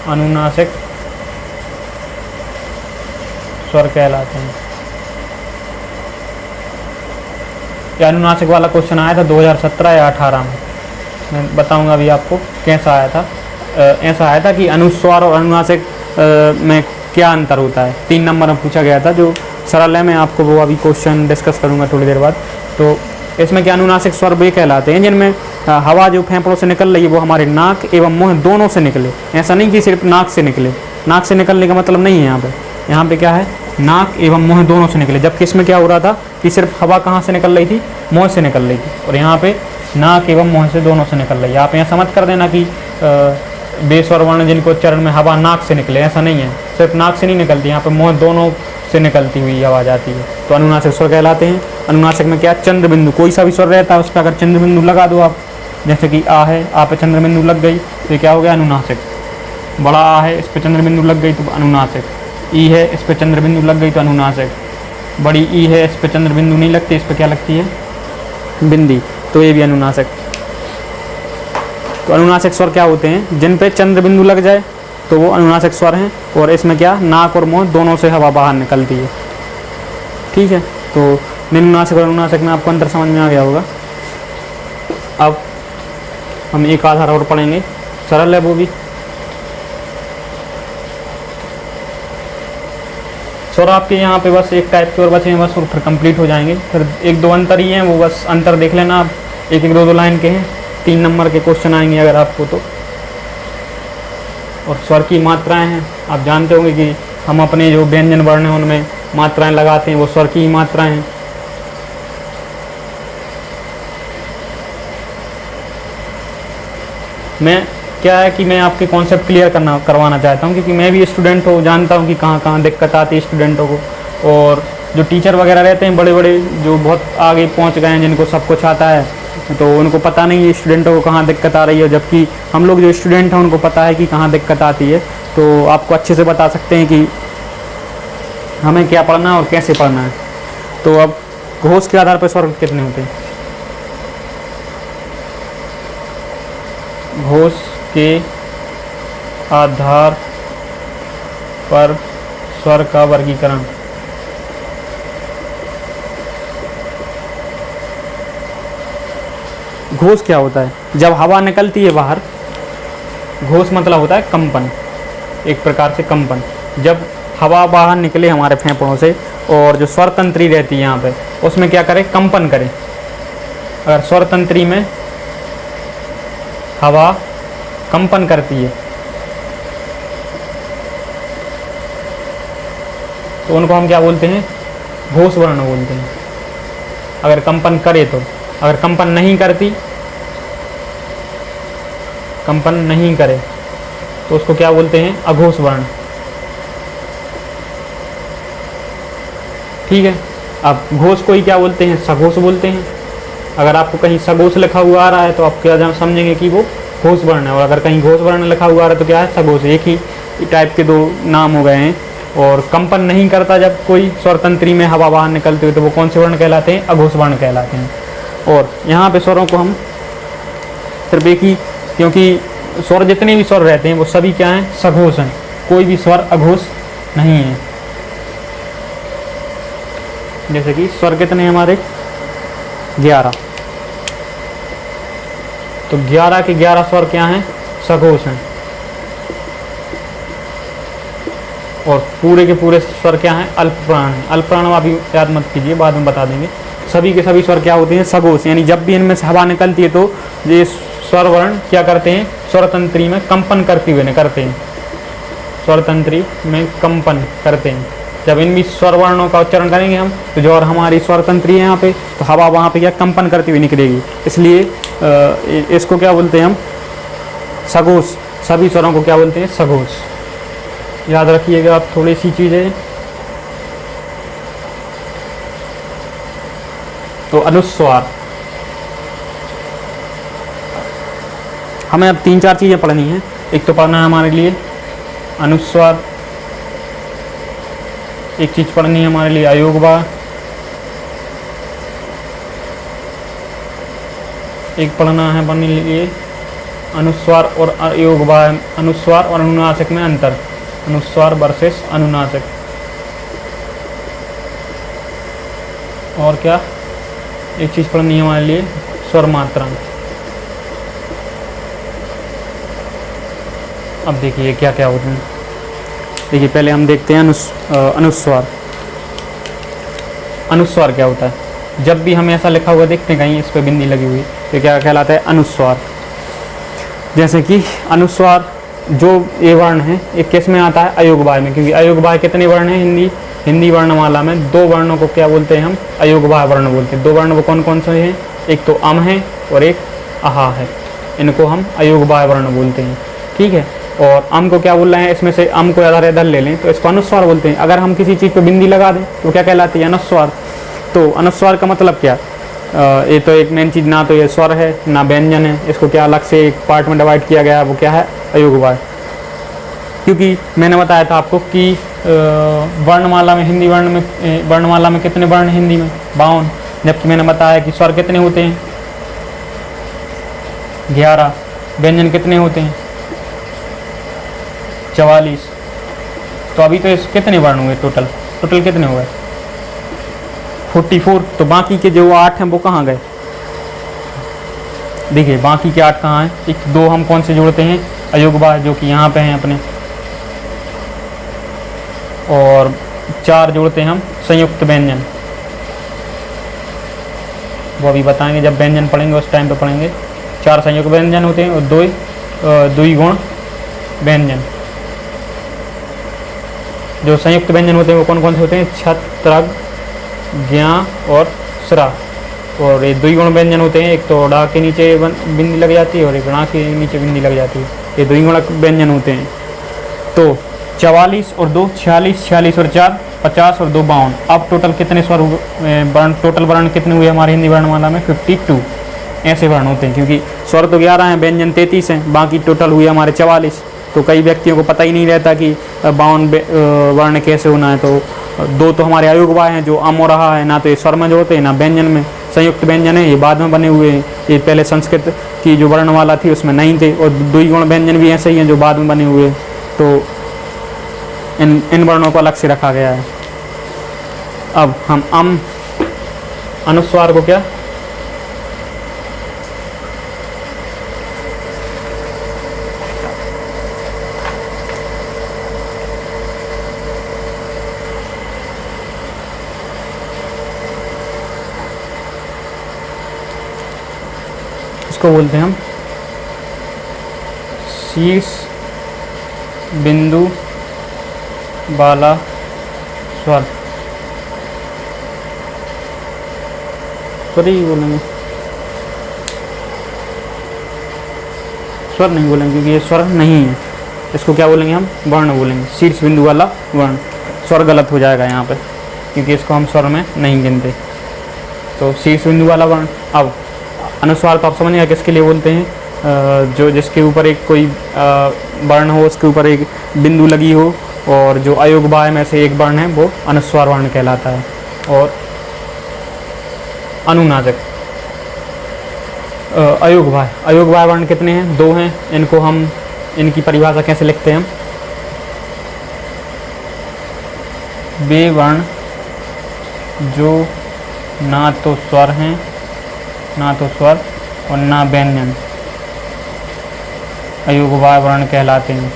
अनुनासिक स्वर कहलाते हैं। यह अनुनासिक वाला क्वेश्चन आया था 2017 या 18 में, मैं बताऊंगा अभी आपको कैसा आया था। ऐसा आया था कि अनुस्वार और अनुनासिक में क्या अंतर होता है, 3 नंबर में पूछा गया था, जो सरल है। मैं आपको वो अभी क्वेश्चन डिस्कस करूंगा थोड़ी देर बाद। तो इसमें क्या अनुनासिक स्वर वे कहलाते हैं जिनमें हवा जो फेफड़ों से निकल रही है वो हमारे नाक एवं मुंह दोनों से निकले। ऐसा नहीं कि सिर्फ नाक से निकले, नाक से निकलने का मतलब नहीं है यहाँ पे क्या है, नाक एवं मुंह दोनों से निकले। जबकि इसमें क्या हो रहा था कि सिर्फ हवा कहाँ से निकल रही थी, मुंह से निकल रही थी, और यहाँ पे नाक एवं मुंह से दोनों से निकल रही है। आप यहाँ समझ कर देना कि बेस्वर वर्ण जिनको उच्चारण में हवा नाक से निकले, ऐसा नहीं है, सिर्फ नाक से नहीं निकलती, यहाँ पे मुंह दोनों से निकलती हुई आवाज़ आती है, तो अनुनासिक स्वर कहलाते हैं। अनुनासिक में क्या, चंद्र बिंदु, कोई सा भी स्वर रहता है उस पर अगर चंद्र बिंदु लगा दो आप, जैसे कि आ है, आ पे चंद्र बिंदु लग गई तो क्या हो गया अनुनासिक। बड़ा आ है, इस पर चंद्र बिंदु लग गई तो अनुनासिक। ई है, इस पर चंद्र बिंदु लग गई तो अनुनासिक। बड़ी ई है, इस पर चंद्र बिंदु नहीं लगती, इस पर क्या लगती है, बिंदी, तो ये भी अनुनासिक। तो अनुनासिक स्वर क्या होते हैं, जिन पे चंद्र बिंदु लग जाए तो वो अनुनासिक स्वर हैं, और इसमें क्या, नाक और मुंह दोनों से हवा बाहर निकलती है। ठीक है, तो निम्नानुनासिक और अनुनासिक में आपको अंतर समझ में आ गया होगा। अब हम एक आधार और पढ़ेंगे, सरल है वो भी। स्वर आपके यहाँ पे बस एक टाइप के और बचे हैं बस, और फिर कंप्लीट हो जाएंगे। फिर 1-2 अंतर ही हैं, वो बस अंतर देख लेना आप, 1-2 लाइन के हैं, 3 नंबर के क्वेश्चन आएंगे अगर आपको तो। और स्वर की मात्राएं हैं, आप जानते होंगे कि हम अपने जो व्यंजन वर्ण हैं उनमें मात्राएं लगाते हैं, वो स्वर की ही मात्राएं हैं। मैं क्या है कि मैं आपके कॉन्सेप्ट क्लियर करवाना चाहता हूँ, क्योंकि मैं भी स्टूडेंट हूँ, जानता हूँ कि कहाँ कहाँ दिक्कत आती है स्टूडेंटों को। और जो टीचर वगैरह रहते हैं बड़े बड़े, जो बहुत आगे पहुँच गए हैं, जिनको सब कुछ आता है, तो उनको पता नहीं है स्टूडेंटों को कहाँ दिक्कत आ रही है। जबकि हम लोग जो स्टूडेंट हैं उनको पता है कि कहाँ दिक्कत आती है, तो आपको अच्छे से बता सकते हैं कि हमें क्या पढ़ना है और कैसे पढ़ना है। तो अब घोष के आधार पर स्वर कितने होते हैं, घोष के आधार पर स्वर का वर्गीकरण। घोष क्या होता है, जब हवा निकलती है बाहर, घोष मतलब होता है कंपन, एक प्रकार से कंपन। जब हवा बाहर निकले हमारे फेफड़ों से, और जो स्वर तंत्री रहती है यहाँ पे, उसमें क्या करे, कंपन करे। अगर स्वर तंत्री में हवा कंपन करती है तो उनको हम क्या बोलते हैं, घोष वर्ण बोलते हैं। अगर कंपन करे तो, अगर कंपन नहीं करती, कंपन नहीं करे तो उसको क्या बोलते हैं, अघोष वर्ण। ठीक है, अब घोष को ही क्या बोलते हैं, सघोष बोलते हैं। अगर आपको कहीं सघोष लिखा हुआ आ रहा है तो आप क्या समझेंगे कि वो घोष वर्ण है, और अगर कहीं घोष वर्ण लिखा हुआ आ रहा है तो क्या है, सघोष। एक ही टाइप के दो नाम हो गए हैं। और कंपन नहीं करता जब कोई स्वर तंत्री में हवा बाहर निकलती हुई, तो वो कौन से वर्ण कहलाते हैं, अघोष वर्ण कहलाते हैं। और यहाँ पे स्वरों को हम सिर्फ एक ही, क्योंकि स्वर जितने भी स्वर रहते हैं वो सभी क्या हैं, सघोष हैं, कोई भी स्वर अघोष नहीं है। जैसे कि स्वर कितने हैं हमारे, 11, तो 11 के 11 स्वर क्या हैं, सघोष हैं। और पूरे के पूरे स्वर क्या हैं, अल्पप्राण हैं। अल्पप्राण आप याद मत कीजिए, बाद में बता देंगे। सभी के सभी स्वर क्या होते हैं, सघोष, यानी जब भी इनमें से हवा निकलती है तो ये स्वर वर्ण क्या करते हैं, स्वर तंत्री में कंपन करते हुए करते हैं, स्वर तंत्री में कंपन करते हैं। जब इन भी स्वर वर्णों का उच्चारण करेंगे हम, तो जो और हमारी स्वर तंत्री है यहाँ पे, तो हवा वहाँ पे क्या कंपन करती हुई निकलेगी। इसलिए इसको क्या बोलते हैं हम, सघोष। सभी स्वरों को क्या बोलते हैं, सघोष। याद रखिएगा आप थोड़ी सी चीज़ें। तो अनुस्वार, हमें अब 3-4 चीज़ें पढ़नी हैं। एक तो पढ़ना है हमारे लिए अनुस्वार, एक चीज़ पढ़नी है हमारे लिए अयोगवा, एक पढ़ना है अपने लिए अनुस्वार और अयोगवा, अनुस्वार और अनुनासिक में अंतर, अनुस्वार वर्सेस अनुनासिक। और क्या, एक चीज़ पढ़नी है हमारे लिए स्वर मात्रा। अब देखिए क्या क्या होते हैं। देखिए पहले हम देखते हैं अनुस्वार। अनुस्वार क्या होता है, जब भी हमें ऐसा लिखा हुआ देखते हैं कहीं इस पर बिंदी लगी हुई, तो क्या कहलाता है, अनुस्वार। जैसे कि अनुस्वार जो ये वर्ण है, ये किस में आता है, अयोगवाय में, क्योंकि अयोगवाय कितने वर्ण हैं, हिंदी वर्णमाला में 2 वर्णों को क्या बोलते हैं हम, अयोगवाय वर्ण बोलते हैं। 2 वर्ण वो कौन कौन से हैं, एक तो अम है और एक अहा है, इनको हम अयोगवाय वर्ण बोलते हैं। ठीक है, और अम को क्या बोल रहे हैं, इसमें से अम को आधार इधर ले लें तो इसको अनुस्वार बोलते हैं। अगर हम किसी चीज़ पे बिंदी लगा दें तो क्या कहलाती है, अनुस्वार। तो अनुस्वार का मतलब क्या, ये तो एक मेन चीज़, ना तो ये स्वर है ना व्यंजन है, इसको क्या अलग से एक पार्ट में डिवाइड किया गया है, वो क्या है, अयोगवाय। क्योंकि मैंने बताया था आपको कि वर्णमाला में, हिंदी वर्णमाला में कितने वर्ण हिंदी में, 52, जबकि मैंने बताया कि स्वर कितने होते हैं, 11, व्यंजन कितने होते हैं, 44। तो अभी तो इस कितने वर्ण हुए, टोटल कितने हुए, 44। तो बाकी के जो 8 हैं वो कहाँ गए, देखिए बाकी के 8 कहाँ हैं, एक 2 हम कौन से जोड़ते हैं, अयोगवाय, जो कि यहाँ पे हैं अपने, और 4 जोड़ते हैं हम संयुक्त व्यंजन, वो अभी बताएंगे जब व्यंजन पढ़ेंगे, उस टाइम पे पढ़ेंगे। 4 संयुक्त व्यंजन होते हैं और 2 गुण व्यंजन। जो संयुक्त व्यंजन होते हैं वो कौन कौन से होते हैं, छत, त्रग, ज्ञा और स्रा। और ये 2 गुण व्यंजन होते हैं, एक तो डा के नीचे बिंदी लग जाती है और एक णा के नीचे बिंदी लग जाती है, ये 2 गुण व्यंजन होते हैं। तो 44 और 2 46, 46 और 4 50 और 2 52। अब टोटल कितने स्वर वर्ण, टोटल वर्ण कितने हुए हमारे हिंदी वर्णमाला में, 52 ऐसे वर्ण होते हैं। क्योंकि स्वर तो 11 हैं, व्यंजन 33 हैं, बाकी टोटल हुए हमारे 44। तो कई व्यक्तियों को पता ही नहीं रहता कि 52 वर्ण कैसे होना है। तो 2 तो हमारे अयोगवाय हैं, जो अम हो रहा है, ना तो ये स्वर में जोड़ते हैं ना व्यंजन में। संयुक्त व्यंजन है, ये बाद में बने हुए हैं, ये पहले संस्कृत की जो वर्णमाला थी उसमें नहीं थे। और 2 गुण व्यंजन भी ऐसे ही हैं जो बाद में बने हुए हैं। तो इन वर्णों को अलग से रखा गया है। अब हम अनुस्वार को क्या, इसको बोलते हैं हम शीर्ष बिंदु वाला स्वर, सॉरी बोलेंगे, स्वर नहीं बोलेंगे क्योंकि ये स्वर नहीं है। इसको क्या बोलेंगे हम, वर्ण बोलेंगे, शीर्ष बिंदु वाला वर्ण। स्वर गलत हो जाएगा यहाँ पे, क्योंकि इसको हम स्वर में नहीं गिनते। तो शीर्ष बिंदु वाला वर्ण। अब अनुस्वार तो आप समझ गए किसके लिए बोलते हैं, जो जिसके ऊपर एक कोई वर्ण हो, उसके ऊपर एक बिंदु लगी हो, और जो अयोगवाय में से एक वर्ण है वो अनुस्वार वर्ण कहलाता है। और अनुनासिक, अयोगवाय वर्ण कितने हैं, 2 हैं। इनको हम, इनकी परिभाषा कैसे लिखते हैं हम, वे वर्ण जो ना तो स्वर हैं, ना तो स्वर और ना व्यंजन, अयोगवाय वर्ण कहलाते हैं।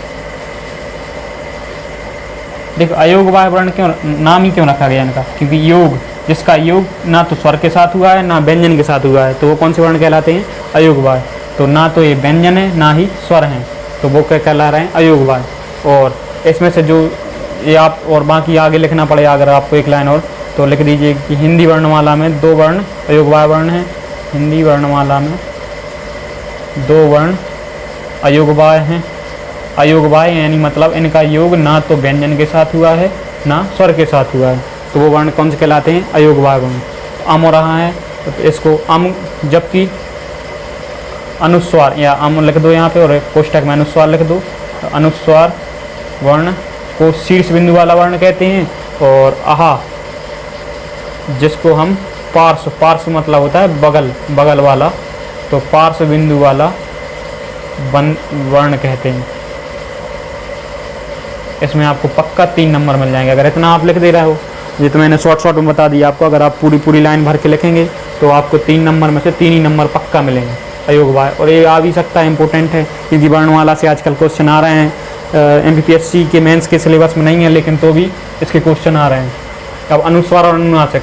देखो अयोगवाय वर्ण क्यों नाम ही क्यों रखा गया इनका, क्योंकि योग, जिसका योग ना तो स्वर के साथ हुआ है ना व्यंजन के साथ हुआ है, तो वो कौन से वर्ण कहलाते हैं, अयोगवाय। तो ना तो ये व्यंजन है ना ही स्वर हैं, तो वो क्या कहला रहे हैं, अयोगवाय। और इसमें से जो ये आप, और बाकी आगे लिखना पड़ेगा अगर आपको एक लाइन और, तो लिख दीजिए कि हिंदी वर्णमाला में 2 वर्ण अयोगवाय वर्ण हैं। हिंदी वर्णमाला में 2 वर्ण अयोगवाय हैं। अयोगवाय यानी मतलब इनका योग ना तो व्यंजन के साथ हुआ है ना स्वर के साथ हुआ है, तो वो वर्ण कौन से कहलाते हैं, अयोगवाय वर्ण। अम हो रहा है तो इसको अम, जबकि अनुस्वार या अम लिख दो यहाँ पे, और कोष्ठक में अनुस्वार लिख दो। तो अनुस्वार वर्ण को शीर्ष बिंदु वाला वर्ण कहते हैं, और आहा जिसको हम पार्श्व, पार्श्व मतलब होता है बगल, बगल वाला, तो पार्श्व बिंदु वाला वर्ण कहते हैं। इसमें आपको पक्का 3 नंबर मिल जाएंगे अगर इतना आप लिख दे रहे हो। ये तो मैंने शॉर्ट में बता दिया आपको, अगर आप पूरी लाइन भर के लिखेंगे तो आपको 3 नंबर में से 3 ही नंबर पक्का मिलेंगे अयोगवाय। और ये आ भी सकता है, इंपॉर्टेंट है, क्योंकि वर्णमाला से आजकल क्वेश्चन आ रहे हैं। MPPSC के मेंस के सिलेबस में नहीं है, लेकिन तो भी इसके क्वेश्चन आ रहे हैं। अब अनुस्वार और अनुनासिक।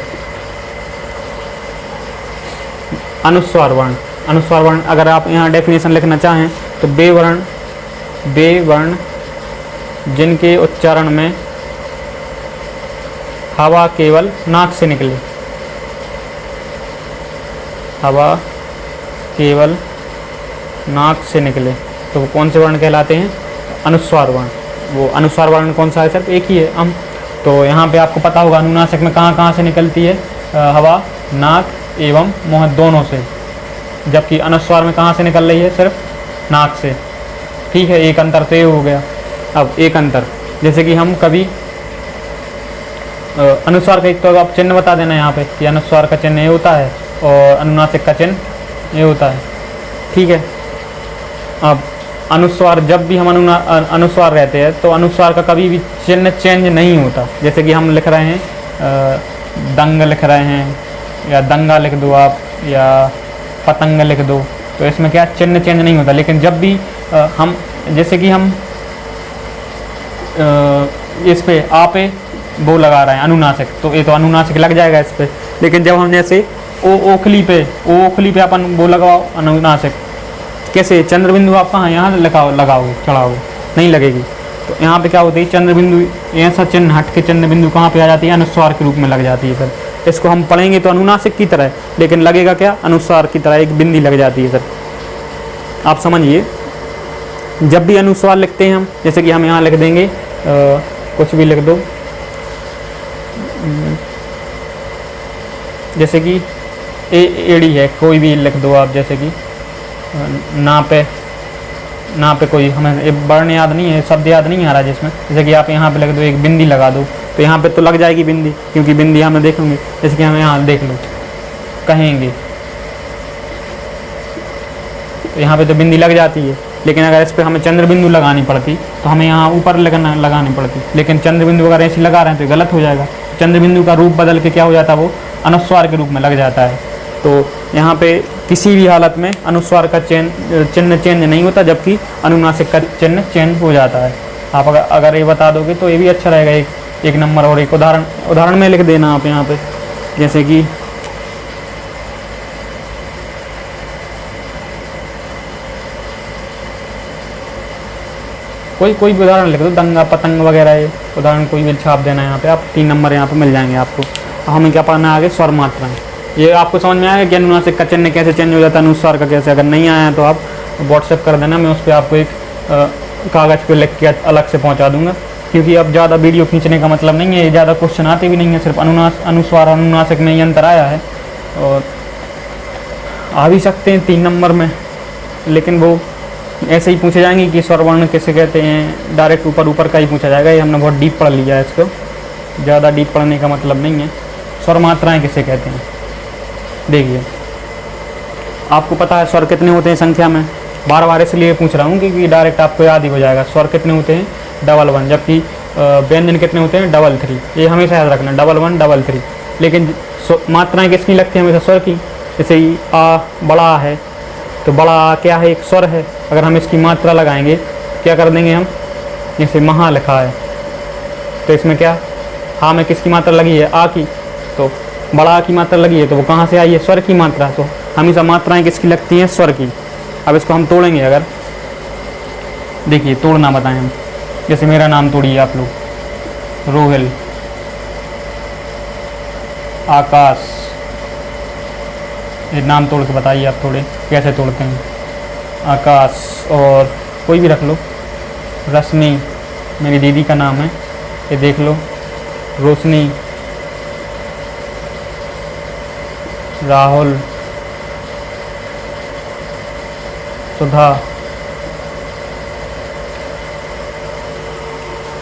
अनुस्वार वर्ण, अनुस्वार वर्ण अगर आप यहाँ डेफिनेशन लिखना चाहें तो वे वर्ण जिनके उच्चारण में हवा केवल नाक से निकले, हवा केवल नाक से निकले, तो वो कौन से वर्ण कहलाते हैं, अनुस्वार वर्ण। वो अनुस्वार वर्ण कौन सा है, सिर्फ एक ही है, अम। तो यहाँ पे आपको पता होगा अनुनासिक में कहाँ से निकलती है हवा, नाक एवं मुंह दोनों से, जबकि अनुस्वार में कहाँ से निकल रही है, सिर्फ नाक से। ठीक है, एक अंतर तो ये हो गया। अब एक अंतर, जैसे कि हम कभी अनुस्वार का एक तो आप चिन्ह बता देना यहाँ पे कि अनुस्वार का चिन्ह ये होता है और अनुनासिक का चिन्ह ये होता है। ठीक है, अब अनुस्वार, जब भी हम अनुस्वार रहते हैं तो अनुस्वार का कभी भी चिन्ह चेंज नहीं होता। जैसे कि हम लिख रहे हैं दंग लिख रहे हैं, या दंगा लिख दो आप, या पतंग लिख दो, तो इसमें क्या चिन्ह चेंज नहीं होता। लेकिन जब भी हम, जैसे कि हम इस पे आ पे वो लगा रहे हैं अनुनासिक, तो ये तो अनुनासिक लग जाएगा इस पे। लेकिन जब हम जैसे ओखली पे अपन वो लगाओ अनुनासिक, कैसे, चंद्र बिंदु आप कहाँ यहाँ लगाओगे, चढ़ाओगे, नहीं लगेगी। तो यहाँ पे क्या होती है, चंद्र बिंदु, ऐसा चिन्ह हट के चंद्र बिंदु कहाँ पे आ जाती है, अनुस्वार के रूप में लग जाती है। फिर इसको हम पढ़ेंगे तो अनुनासिक की तरह, लेकिन लगेगा क्या, अनुस्वार की तरह, एक बिंदी लग जाती है। सर आप समझिए, जब भी अनुस्वार लिखते हैं हम, जैसे कि हम यहाँ लिख देंगे कुछ भी लिख दो, जैसे कि एड़ी है, कोई भी लिख दो आप, जैसे कि ना पे कोई, हमें वर्ण याद नहीं है, शब्द याद नहीं आ रहा जिसमें, जैसे कि आप यहाँ पे लिख दो, एक बिंदी लगा दो, तो यहाँ पे तो लग जाएगी बिंदी, क्योंकि बिंदी हमें देखेंगे। जैसे कि हम यहाँ देख लो, कहेंगे, तो यहाँ पे तो बिंदी लग जाती है। लेकिन अगर इस पर हमें चंद्र बिंदु लगानी पड़ती तो हमें यहाँ ऊपर लगानी पड़ती, लेकिन चंद्र बिंदु अगर ऐसे लगा रहे हैं तो गलत हो जाएगा। चंद्र बिंदु का रूप बदल के क्या हो जाता है, वो अनुस्वार के रूप में लग जाता है। तो यहाँ पे किसी भी हालत में अनुस्वार का चिन्ह चेंज नहीं होता, जबकि अनुनासिक का चिन्ह चेंज हो जाता है। आप अगर ये बता दोगे तो ये भी अच्छा रहेगा। एक नंबर और एक उदाहरण में लिख देना आप यहाँ पे, जैसे कि कोई भी उदाहरण लिख दो, दंगा पतंग वगैरह, ये उदाहरण कोई भी छाप देना है यहाँ पे, आप 3 नंबर यहाँ पे मिल जाएंगे आपको। हमें क्या पढ़ना है आगे, स्वर मात्राएं। ये आपको समझ में आएगा कि अनुनासिक का चिन्ह कैसे चेंज हो जाता है, अनुस्वार का कैसे। अगर नहीं आया तो आप व्हाट्सएप कर देना, मैं उस पर आपको एक कागज़ पे लिख के अलग से पहुंचा दूंगा, क्योंकि अब ज़्यादा वीडियो खींचने का मतलब नहीं है, ज़्यादा क्वेश्चन आते भी नहीं है, सिर्फ अनुस्वार अनुनासिक में ही अंतर आया है और आ भी सकते हैं 3 नंबर में, लेकिन वो ऐसे ही पूछे जाएंगे कि स्वर वर्ण किसे कहते हैं, डायरेक्ट ऊपर ऊपर का ही पूछा जाएगा। ये हमने बहुत डीप पढ़ लिया है, इसको ज़्यादा डीप पढ़ने का मतलब नहीं है। स्वर मात्राएँ किसे कहते हैं, देखिए आपको पता है स्वर कितने होते हैं संख्या में, बार बार इसलिए पूछ रहा हूँ क्योंकि डायरेक्ट आपको याद ही हो जाएगा। स्वर कितने होते हैं, डबल 1, जबकि व्यंजन कितने होते हैं, डबल 3। ये हमेशा याद रखना, डबल 1 डबल 3। लेकिन मात्राएँ किसकी लगती हैं हमेशा, स्वर की। जैसे ही आ बड़ा आ है तो बड़ा आ क्या है, एक स्वर है। अगर हम इसकी मात्रा लगाएंगे क्या कर देंगे हम, जैसे महा लिखा है तो इसमें क्या हाँ में किसकी मात्रा लगी है, आ की, तो बड़ा आ की मात्रा लगी है तो वो कहाँ से आई है, स्वर की मात्रा। तो हमेशा मात्राएं किसकी लगती हैं, स्वर की। अब इसको हम तोड़ेंगे, अगर देखिए तोड़ना बताएं हम, जैसे मेरा नाम तोड़िए आप लोग, रोहिल, आकाश, ये नाम तोड़ के बताइए आप थोड़े कैसे तोड़ते हैं। आकाश और कोई भी रख लो, रश्मि मेरी दीदी का नाम है, ये देख लो, रोशनी, राहुल, सुधा।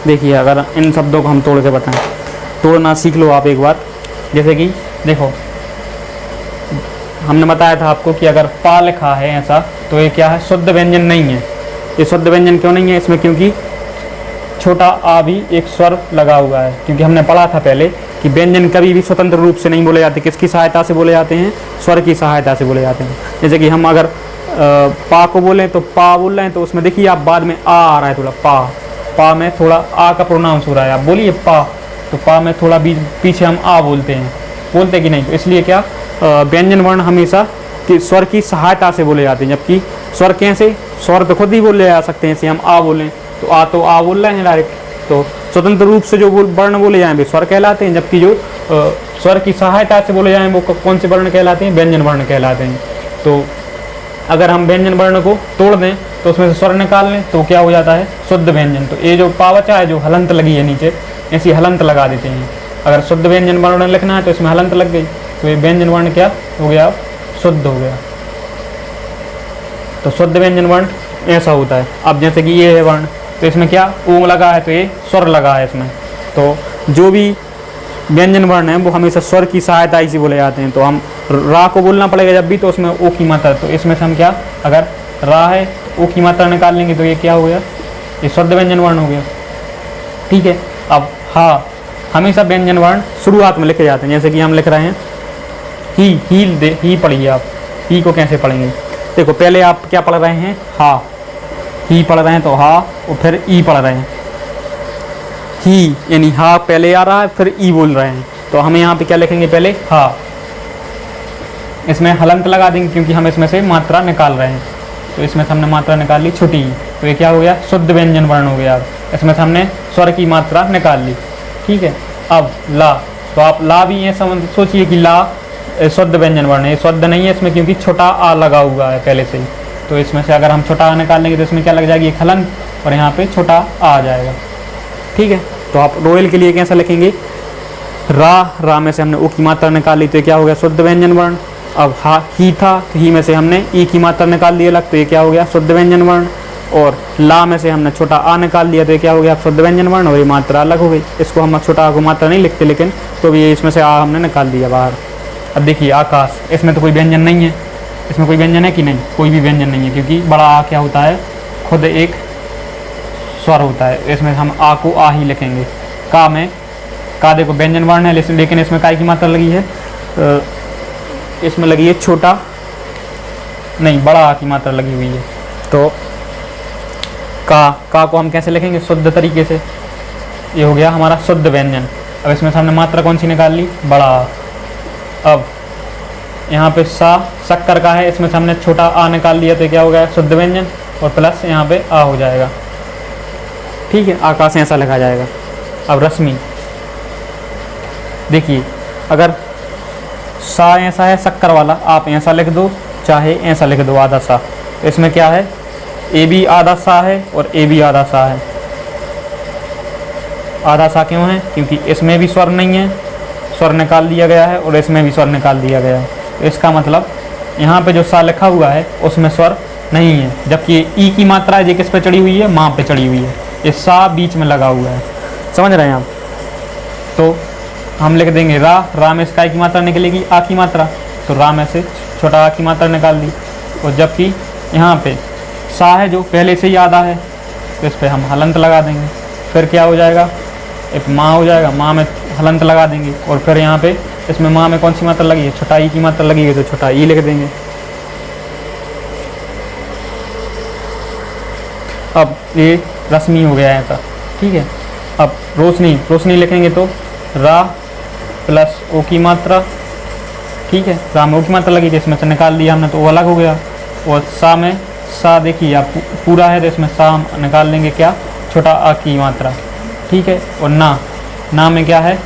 देखिए अगर इन शब्दों को हम तोड़ के बताएं, तोड़ना सीख लो आप एक बार। जैसे कि देखो हमने बताया था आपको कि अगर पा लिखा है ऐसा तो ये क्या है, शुद्ध व्यंजन नहीं है। ये शुद्ध व्यंजन क्यों नहीं है इसमें, क्योंकि छोटा आ भी एक स्वर लगा हुआ है। क्योंकि हमने पढ़ा था पहले कि व्यंजन कभी भी स्वतंत्र रूप से नहीं बोले जाते, किसकी सहायता से बोले जाते हैं, स्वर की सहायता से बोले जाते हैं। जैसे कि हम अगर पा को बोलें तो पा बोल रहे हैं तो उसमें देखिए आप बाद में आ रहा है थोड़ा, पा में थोड़ा आ का प्रोनाउंस हो रहा है, आप बोलिए पा, तो पा में थोड़ा पीछे हम आ बोलते हैं, बोलते कि नहीं। तो इसलिए क्या व्यंजन वर्ण हमेशा कि स्वर की सहायता से बोले जाते हैं, जबकि स्वर कैसे, स्वर तो खुद ही बोले जा सकते हैं। जैसे हम आ बोलें तो आ बोल रहे हैं डायरेक्ट, तो स्वतंत्र रूप से जो वर्ण बोले जाएं वे स्वर कहलाते हैं, जबकि जो स्वर की सहायता से बोले जाएं वो कौन से वर्ण कहलाते हैं, व्यंजन वर्ण कहलाते हैं। तो अगर हम व्यंजन वर्ण को तोड़ दें तो उसमें से स्वर निकाल लें तो क्या हो जाता है, शुद्ध व्यंजन। तो ये जो पावचा है, जो हलंत लगी है नीचे, ऐसी हलंत लगा देते हैं। अगर शुद्ध व्यंजन वर्ण लिखना है तो इसमें हलंत लग गई, तो ये व्यंजन वर्ण क्या हो गया, शुद्ध हो गया। तो शुद्ध व्यंजन वर्ण ऐसा होता है। अब जैसे कि ये है वर्ण, तो इसमें क्या ऊ लगा है तो ये स्वर लगा है इसमें। तो जो भी व्यंजन वर्ण है वो हमेशा स्वर की सहायता से बोले जाते हैं। तो हम रा को बोलना पड़ेगा जब भी, तो उसमें ओ की मात्रा, तो इसमें से हम क्या, अगर रा है ओ की मात्रा निकाल लेंगे तो ये क्या हो गया, ये शुद्ध व्यंजन वर्ण हो गया। ठीक है। अब हा, हमेशा व्यंजन वर्ण शुरुआत में लिखे जाते हैं। जैसे कि हम लिख रहे हैं ही पढ़िए आप, ही को कैसे पढ़ेंगे, देखो पहले आप क्या पढ़ रहे हैं, हा, ही पढ़ रहे हैं तो हा, और फिर ई पढ़ रहे हैं, ही यानी हा पहले आ रहा है, फिर ई बोल रहे हैं। तो हमें यहाँ पे क्या लिखेंगे, पहले हा, इसमें हलंत लगा देंगे क्योंकि हम इसमें से मात्रा निकाल रहे हैं। तो इसमें से हमने मात्रा निकाल ली छोटी, तो ये क्या हो गया, शुद्ध व्यंजन वर्ण हो गया। इसमें से हमने स्वर की मात्रा निकाल ली। ठीक है। अब ला, तो आप ला भी ये समझ सोचिए कि ला शुद्ध व्यंजन वर्ण है, शुद्ध नहीं है इसमें क्योंकि छोटा आ लगा हुआ है पहले से ही। तो इसमें से अगर हम छोटा आ निकाल लेंगे तो इसमें क्या लग जाएगी, एक हलंत, और यहाँ पे छोटा आ जाएगा। ठीक है। तो आप रोयल के लिए कैसा लिखेंगे, रा में से हमने ओ की मात्रा निकाल ली तो ये क्या हो गया, शुद्ध व्यंजन वर्ण। अब हा ही था, तो ही में से हमने ई की मात्रा निकाल दी अलग, तो ये क्या हो गया, शुद्ध व्यंजन वर्ण। और ला में से हमने छोटा आ निकाल दिया तो ये क्या हो गया, शुद्ध व्यंजन वर्ण, और ये मात्रा अलग हो गई। इसको हम छोटा आ को मात्रा नहीं लिखते, लेकिन तो भी इसमें से आ हमने निकाल दिया बाहर। अब देखिए आकाश, इसमें तो कोई व्यंजन नहीं है, इसमें कोई व्यंजन है कि नहीं, कोई भी व्यंजन नहीं है, क्योंकि बड़ा आ क्या होता है, खुद एक स्वर होता है। इसमें हम आ को आ ही लिखेंगे। का में, का देखो व्यंजन वर्ण है, लेकिन इसमें काय की मात्रा लगी है, इसमें लगी है छोटा नहीं, बड़ा आ की मात्रा लगी हुई है। तो का को हम कैसे लिखेंगे, शुद्ध तरीके से, ये हो गया हमारा शुद्ध व्यंजन। अब इसमें से हमने मात्रा कौन सी निकाल ली, बड़ा आ। अब यहाँ पे सा शक्कर का है, इसमें से हमने छोटा आ निकाल लिया तो क्या हो गया, शुद्ध व्यंजन, और प्लस यहाँ पे आ हो जाएगा। ठीक है। आकाश ऐसा लिखा जाएगा। अब रश्मि, देखिए अगर सा ऐसा है शक्कर वाला, आप ऐसा लिख दो चाहे ऐसा लिख दो आधा सा, तो इसमें क्या है, ए भी आधा सा है और ए भी आधा सा है। आधा सा क्यों है? क्योंकि इसमें भी स्वर नहीं है, स्वर निकाल दिया गया है, और इसमें भी स्वर निकाल दिया गया है। तो इसका मतलब यहाँ पे जो सा लिखा हुआ है उसमें स्वर नहीं है, जबकि ई की मात्रा है, ये किस पे चढ़ी हुई है? माँ पे चढ़ी हुई है। ये सा बीच में लगा हुआ है, समझ रहे हैं आप? तो हम लिख देंगे रा में इसका की मात्रा निकलेगी आ की मात्रा, तो रा में से छोटा आ की मात्रा निकाल दी। और जबकि यहाँ पे सा है जो पहले से ही आधा है, तो इस पर हम हलंत लगा देंगे, फिर क्या हो जाएगा? एक माँ हो जाएगा, माँ में हलंत लगा देंगे, और फिर यहाँ पे इसमें माँ में कौन सी मात्रा लगी है? छोटा ई की मात्रा लगी है, तो छोटा ई लिख देंगे। अब ये रश्मि हो गया है ऐसा, ठीक है। अब रोशनी लिखेंगे तो रा प्लस ओ की मात्रा, ठीक है। रा में ओ की मात्रा लगी थी, इसमें से निकाल दिया हमने तो वो अलग हो गया। और सा में सा देखिए आप पूरा है, तो इसमें सा हम निकाल लेंगे क्या? छोटा आ की मात्रा, ठीक है। और ना में क्या है?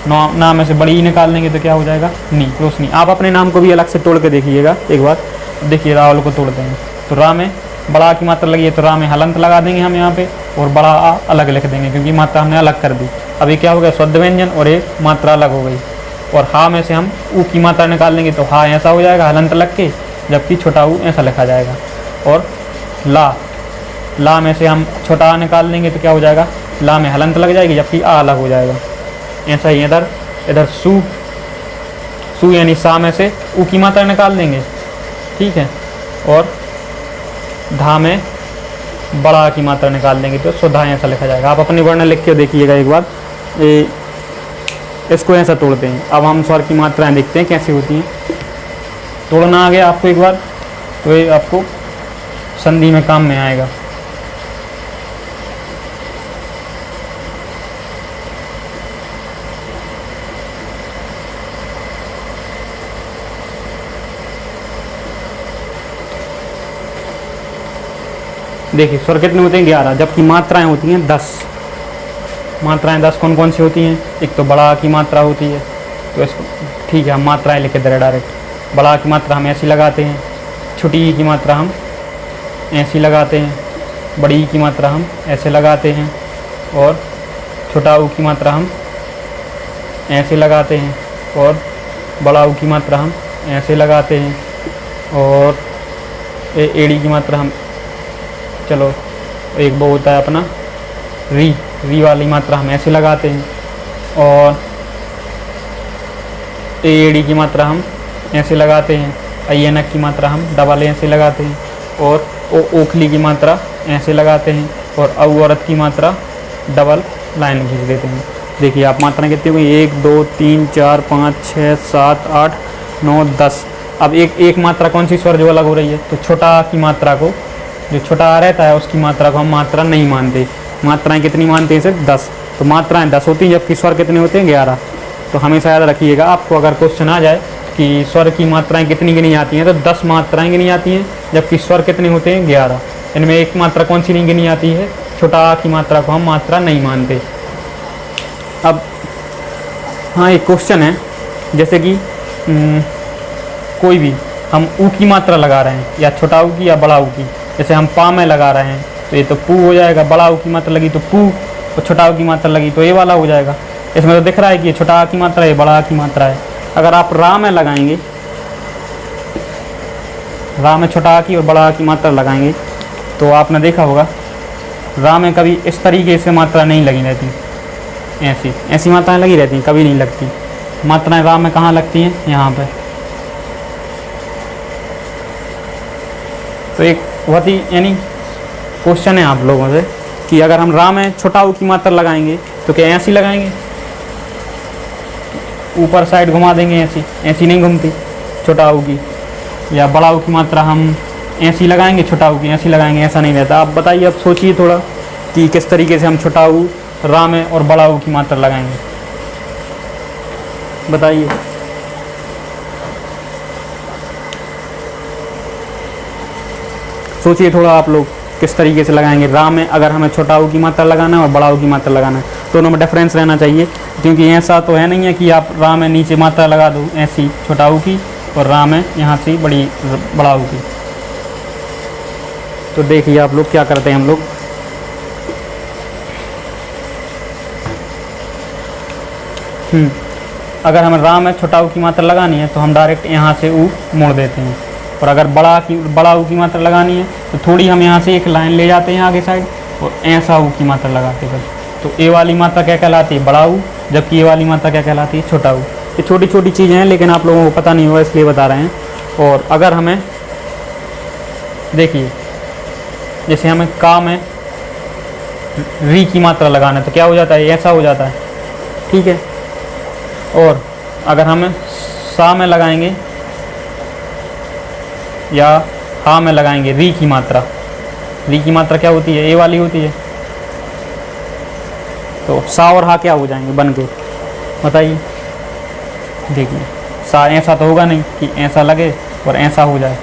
ना में से बड़ी ई निकाल लेंगे तो क्या हो जाएगा? नी, रोशनी। आप अपने नाम को भी अलग से तोड़ के देखिएगा एक बार। देखिए रावल को तोड़ते हैं तो रा में बड़ा आ की मात्रा लगी है, तो रा में हलंत लगा देंगे हम यहाँ पे, और बड़ा आ अलग लिख देंगे क्योंकि मात्रा हमने अलग कर दी। अब ये क्या हो गया? शुद्ध व्यंजन, और एक मात्रा अलग हो गई। और हा में से हम ऊ की मात्रा निकाल लेंगे तो हा ऐसा हो जाएगा हलंत लग के, जबकि छोटा ऊ ऐसा लिखा जाएगा। और ला में से हम छोटा आ निकाल लेंगे तो क्या हो जाएगा? ला में हलंत लग जाएगी, जबकि आ अलग हो जाएगा। ऐसा ही इधर सू यानी सा में से ऊ की मात्रा निकाल देंगे, ठीक है। और धा में बड़ा आ की मात्रा निकाल देंगे तो सुधा ऐसा लिखा जाएगा। आप अपने वर्ण लिख के देखिएगा एक बार। इसको ऐसा तोड़ते हैं। अब हम स्वर की मात्राएं देखते हैं कैसी होती हैं। तोड़ना आ गया आपको एक बार, तो ये आपको संधि में काम में आएगा। देखिए स्वर कितने होते हैं? 11, जबकि मात्राएं होती हैं 10। मात्राएं 10 कौन कौन सी होती हैं? एक तो बड़ा आ की मात्रा होती है, तो इसको ठीक है हम मात्राएं लिखे दे रहे डायरेक्ट। बड़ा आ की मात्रा हम ऐसी लगाते हैं, छोटी ई की मात्रा हम ऐसी लगाते हैं, बड़ी ई की मात्रा हम ऐसे लगाते हैं, और छोटा ऊ की मात्रा हम ऐसे लगाते हैं, और बड़ा ऊ की मात्रा हम ऐसे लगाते हैं, और एड़ी की मात्रा हम, चलो एक वो होता है अपना री वाली मात्रा हम ऐसे लगाते हैं, और एड़ी की मात्रा हम ऐसे लगाते हैं, अयनक की मात्रा हम डबल ऐसे लगाते हैं, और ओखली की मात्रा ऐसे लगाते हैं, और औरत की मात्रा डबल लाइन खींच देते हैं। देखिए आप मात्राएं कितनी हुई? 1 2 3 4 5 6 7 8 9 10। अब एक मात्रा कौन सी स्वर जो अलग हो रही है? तो छोटा आ की मात्रा को, जो छोटा आ रहता है उसकी मात्रा को हम मात्रा नहीं मानते। मात्राएं कितनी मानते हैं? सिर्फ 10। तो मात्राएं 10 होती हैं, जबकि स्वर कितने होते हैं? 11। तो हमेशा याद रखिएगा, आपको अगर क्वेश्चन आ जाए कि स्वर की मात्राएं कितनी गिनी जाती हैं, तो 10 मात्राएं गिनी जाती हैं, जबकि स्वर कितने होते हैं? 11। इनमें एक मात्रा कौन सी नहीं गिनी जाती है? छोटा आ की मात्रा को हम मात्रा नहीं मानते। अब हाँ एक क्वेश्चन है, जैसे कि कोई भी हम ऊ की मात्रा लगा रहे हैं, या छोटा ऊ की या बड़ा ऊ की। जैसे हम पा में लगा रहे हैं तो ये तो पू हो जाएगा, बड़ा ऊ की मात्रा लगी तो पू, और छोटा ऊ की मात्रा लगी तो ये वाला हो जाएगा। इसमें तो दिख रहा है कि ये छोटा आ की मात्रा है, बड़ा आ की मात्रा है। अगर आप रा में लगाएंगे, रा में छोटा आ की और बड़ा आ की मात्रा लगाएंगे, तो आपने देखा होगा रा में कभी इस तरीके से मात्रा नहीं लगी रहती, ऐसी मात्राएं लगी रहती हैं, कभी नहीं लगती। मात्राएं रा में कहाँ लगती हैं? यहाँ पे। तो एक बहुत ही यानी क्वेश्चन है आप लोगों से कि अगर हम रा में छोटा ऊ की मात्रा लगाएंगे तो क्या ऐसी लगाएंगे? ऊपर साइड घुमा देंगे, ऐसी नहीं घूमती छोटा ऊ की। या बड़ा ऊ की मात्रा हम ऐसी लगाएंगे, छोटा ऊ की ऐसी लगाएंगे, ऐसा नहीं रहता। आप बताइए, अब सोचिए थोड़ा कि किस तरीके से हम छोटा ऊ रा में और बड़ा ऊ की मात्रा लगाएंगे, बताइए। सोचिए थोड़ा आप लोग किस तरीके से लगाएंगे। रा में अगर हमें छोटा ऊ की मात्रा लगाना है और बड़ा ऊ की मात्रा लगाना है, दोनों में डिफरेंस रहना चाहिए, क्योंकि ऐसा तो है नहीं है कि आप रा में नीचे मात्रा लगा दो ऐसी छोटा ऊ की, और रा में यहाँ से बड़ा ऊ की। तो देखिए आप लोग क्या करते हैं हम लोग, अगर हमें रा में छोटा ऊ की मात्रा लगानी है तो हम डायरेक्ट यहाँ से ऊ मोड़ देते हैं, और अगर बड़ा ऊ की मात्रा लगानी है तो थोड़ी हम यहाँ से एक लाइन ले जाते हैं आगे साइड और ऐसा ऊ की मात्रा लगाते हैं बस। तो ए वाली मात्रा क्या कहलाती है, बड़ा ऊ, जबकि ए वाली मात्रा क्या कहलाती है, छोटा ऊ। ये छोटी छोटी चीज़ें हैं लेकिन आप लोगों को पता नहीं होगा इसलिए बता रहे हैं। और अगर हमें देखिए जैसे हमें का में री की मात्रा लगाना है तो क्या हो जाता है, ऐसा हो जाता है, ठीक है। और अगर हमें सा में लगाएंगे या हा में लगाएंगे री की मात्रा क्या होती है, ए वाली होती है, तो सा और हा क्या हो जाएंगे बन के, बताइए। देखिए सा ऐसा तो होगा नहीं कि ऐसा लगे और ऐसा हो जाए,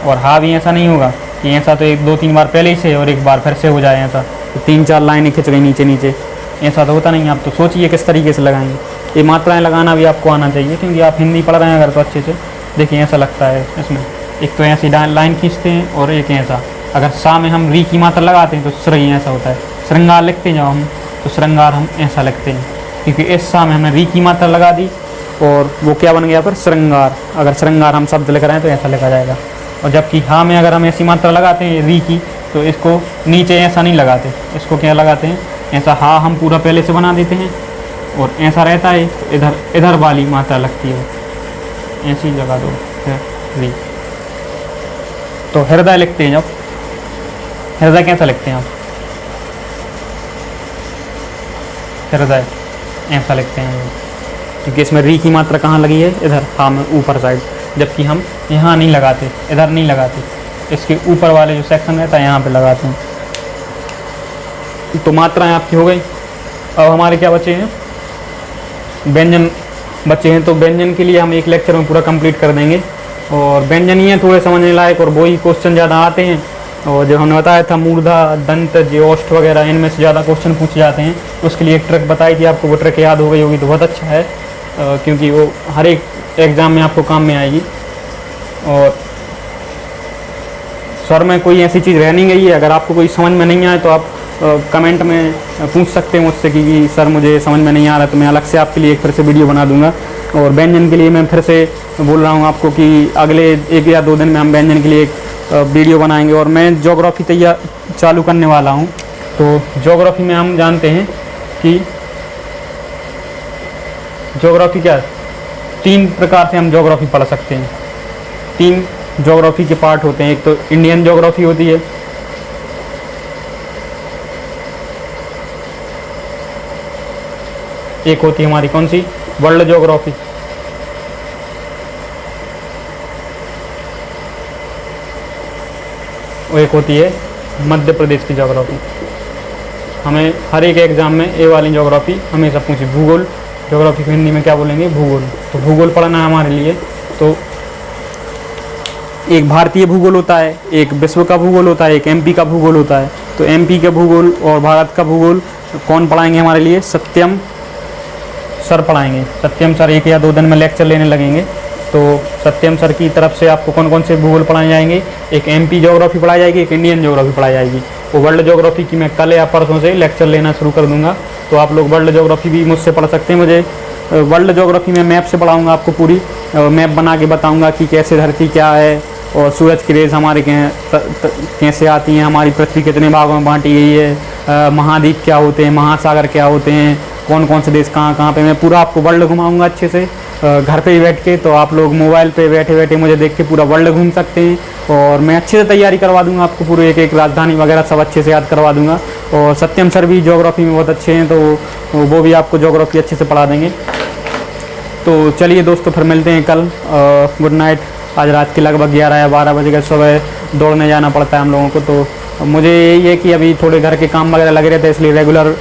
और हा भी ऐसा नहीं होगा कि ऐसा तो 1-2-3 बार पहले ही से और एक बार फिर से हो जाए ऐसा, तो 3-4 लाइनें खिंच गई नीचे नीचे, ऐसा तो होता नहीं। आप तो सोचिए किस तरीके से लगाएंगे। ये मात्राएं लगाना भी आपको आना चाहिए क्योंकि आप हिंदी पढ़ रहे हैं अगर तो अच्छे से। देखिए ऐसा लगता है इसमें, एक तो ऐसी लाइन खींचते हैं और एक ऐसा। अगर सा में हम री की मात्रा लगाते हैं तो श्रृंगार ऐसा होता है, श्रृंगार लिखते हैं जब हम तो श्रृंगार हम ऐसा लिखते हैं, क्योंकि इस सा में हमने री की मात्रा लगा दी और वो क्या बन गया फिर श्रृंगार। अगर श्रृंगार हम शब्द लिख रहे हैं तो ऐसा लिखा जाएगा। और जबकि हा में अगर हम ऐसी मात्रा लगाते हैं री की तो इसको नीचे ऐसा नहीं लगाते, इसको क्या लगाते हैं, ऐसा हा हम पूरा पहले से बना देते हैं और ऐसा रहता है, इधर वाली मात्रा लगती है, ऐसी लगा दो फिर री। तो हृदय लिखते हैं, जब हृदय कैसा लिखते हैं आप, हृदय ऐसा लिखते हैं क्योंकि इसमें री की मात्रा कहाँ लगी है, इधर हा में ऊपर साइड, जबकि हम यहाँ नहीं लगाते, इधर नहीं लगाते, इसके ऊपर वाले जो सेक्शन रहता है यहाँ पे लगाते हैं। तो मात्राएं आपकी हो गई। अब हमारे क्या बचे हैं, व्यंजन बचे हैं। तो व्यंजन के लिए हम एक लेक्चर में पूरा कंप्लीट कर देंगे, और व्यंजन ही है थोड़े समझने लायक, और वही क्वेश्चन ज़्यादा आते हैं। और जो हमने बताया था मूर्धा, दंत, ज्येष्ठ वगैरह, इनमें से ज़्यादा क्वेश्चन पूछे जाते हैं। उसके लिए एक ट्रिक बताई थी आपको, वो ट्रिक याद हो गई होगी तो बहुत अच्छा है, क्योंकि वो हर एक एग्ज़ाम में आपको काम में आएगी। और स्वर में कोई ऐसी चीज़ रह नहीं गई है, अगर आपको कोई समझ में नहीं आए तो आप कमेंट में पूछ सकते हैं मुझसे कि सर मुझे समझ में नहीं आ रहा, तो मैं अलग से आपके लिए एक फिर से वीडियो बना दूंगा। और व्यंजन के लिए मैं फिर से बोल रहा हूँ आपको कि अगले 1 या 2 दिन में हम व्यंजन के लिए एक वीडियो बनाएंगे। और मैं ज्योग्राफी चालू करने वाला हूँ। तो ज्योग्राफी में हम जानते हैं कि ज्योग्राफी क्या, 3 प्रकार से हम ज्योग्राफी पढ़ सकते हैं। 3 ज्योग्राफी के पार्ट होते हैं। एक तो इंडियन ज्योग्राफी होती है, एक होती है हमारी कौन सी, वर्ल्ड ज्योग्राफी, और एक होती है मध्य प्रदेश की ज्योग्राफी। हमें हर एक एग्जाम में ए वाली ज्योग्राफी हमेशा पूछी। भूगोल, ज्योग्राफी को हिंदी में क्या बोलेंगे, भूगोल। तो भूगोल पढ़ना है हमारे लिए। तो एक भारतीय भूगोल होता है, एक विश्व का भूगोल होता है, एक एमपी का भूगोल होता है। तो एमपी का भूगोल और भारत का भूगोल कौन पढ़ाएंगे हमारे लिए, सत्यम सर पढ़ाएंगे। सत्यम सर 1 या 2 दिन में लेक्चर लेने लगेंगे। तो सत्यम सर की तरफ से आपको कौन कौन से भूगोल पढ़ाए जाएंगे, एक एमपी ज्योग्राफी पढ़ाई जाएगी, एक इंडियन ज्योग्राफी पढ़ाई जाएगी। वो वर्ल्ड ज्योग्राफी की मैं कल या परसों से लेक्चर लेना शुरू कर दूंगा। तो आप लोग वर्ल्ड ज्योग्राफी भी मुझसे पढ़ सकते हैं। मुझे वर्ल्ड ज्योग्राफी में मैप से पढ़ाऊँगा, आपको पूरी मैप बना के बताऊँगा कि कैसे धरती क्या है और सूरज की रेज हमारे कैसे आती हैं, हमारी पृथ्वी कितने भागों में बांटी गई है, महाद्वीप क्या होते हैं, महासागर क्या होते हैं, कौन कौन से देश कहाँ कहाँ पे, मैं पूरा आपको वर्ल्ड घुमाऊंगा अच्छे से घर पे ही बैठ के। तो आप लोग मोबाइल पे बैठे बैठे मुझे देख के पूरा वर्ल्ड घूम सकते हैं। और मैं अच्छे से तैयारी करवा दूंगा आपको, पूरे एक राजधानी वगैरह सब अच्छे से याद करवा दूंगा। और सत्यम सर भी ज्योग्राफी में बहुत अच्छे हैं, तो वो भी आपको ज्योग्राफी अच्छे से पढ़ा देंगे। तो चलिए दोस्तों, फिर मिलते हैं कल। Good night. आज रात के लगभग 11 या 12 बजे का सुबह दौड़ने जाना पड़ता है हम लोगों को। तो मुझे यही है कि अभी थोड़े घर के काम वगैरह लगे रहते हैं, इसलिए रेगुलर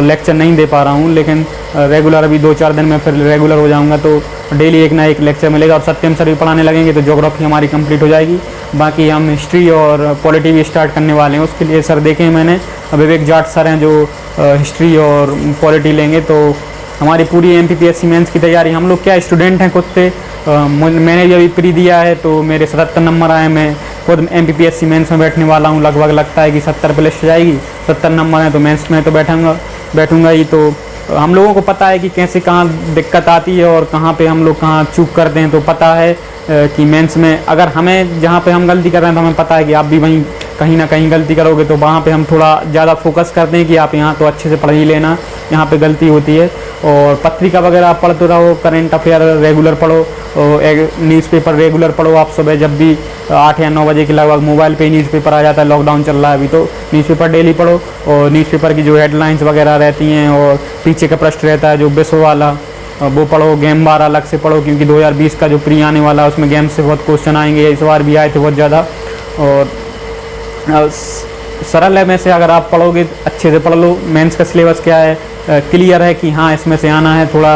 लेक्चर नहीं दे पा रहा हूँ। लेकिन रेगुलर अभी 2-4 दिन में फिर रेगुलर हो जाऊँगा, तो डेली एक ना एक लेक्चर मिलेगा। और सत्यम सर भी पढ़ाने लगेंगे तो ज्योग्राफी हमारी कंप्लीट हो जाएगी। बाकी हम हिस्ट्री और पॉलिटी भी स्टार्ट करने वाले हैं। उसके लिए सर देखें, मैंने विवेक जाट सर हैं जो हिस्ट्री और पॉलिटी लेंगे, तो हमारी पूरी MPPSC मेंस की तैयारी, हम लोग क्या स्टूडेंट हैं खुद से, मैंने भी अभी प्री दिया है तो मेरे 77 नंबर आए। मैं खुद MPPSC मेंस में बैठने वाला हूँ, लगभग लगता है कि 70 प्लस जाएगी। 70 नंबर हैं तो मेंस में तो बैठूंगा ही। तो हम लोगों को पता है कि कैसे कहाँ दिक्कत आती है और कहाँ पे हम लोग कहाँ चूक करते हैं। तो पता है कि मेंस में अगर हमें जहाँ पे हम गलती कर रहे हैं तो हमें पता है कि आप भी वहीं कहीं ना कहीं गलती करोगे, तो वहाँ पे हम थोड़ा ज़्यादा फोकस करते हैं कि आप यहाँ तो अच्छे से पढ़ ही लेना, यहाँ पे गलती होती है। और पत्रिका वगैरह आप पढ़ते रहो, करंट अफेयर रेगुलर पढ़ो, और न्यूज़पेपर रेगुलर पढ़ो। आप सुबह जब भी 8 या 9 बजे के लगभग मोबाइल पे ही न्यूज़पेपर आ जाता है, लॉकडाउन चल रहा है अभी, तो न्यूज़पेपर डेली पढ़ो। और न्यूज़पेपर की जो हेडलाइंस वगैरह रहती हैं और पीछे का पृष्ठ रहता है जो विश्व वाला, वो पढ़ो। गेम बार अलग से पढ़ो क्योंकि 2020 का जो प्री आने वाला है उसमें गेम से बहुत क्वेश्चन आएंगे, इस बार भी आए थे बहुत ज़्यादा। और सरल है में से अगर आप पढ़ोगे अच्छे से पढ़ लो। मेंस का सिलेबस क्या है, क्लियर है कि हाँ इसमें से आना है। थोड़ा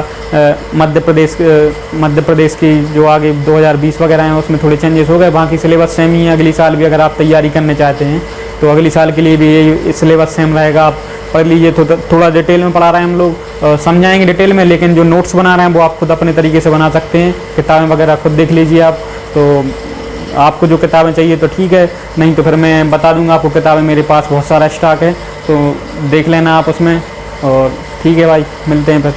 मध्य प्रदेश की जो आगे 2020 वगैरह हैं उसमें थोड़े चेंजेस हो गए, बाकी सिलेबस सेम ही है। अगली साल भी अगर आप तैयारी करने चाहते हैं तो अगली साल के लिए भी यही सिलेबस सेम रहेगा। आप पढ़ लीजिए। थोड़ा डिटेल में पढ़ा रहे हैं हम लोग, समझाएंगे डिटेल में, लेकिन जो नोट्स बना रहे हैं वो आप खुद अपने तरीके से बना सकते हैं। किताबें वगैरह खुद देख लीजिए आप। तो आपको जो किताबें चाहिए तो ठीक है, नहीं तो फिर मैं बता दूंगा आपको किताबें, मेरे पास बहुत सारा स्टॉक है, तो देख लेना आप उसमें। और ठीक है भाई, मिलते हैं फिर।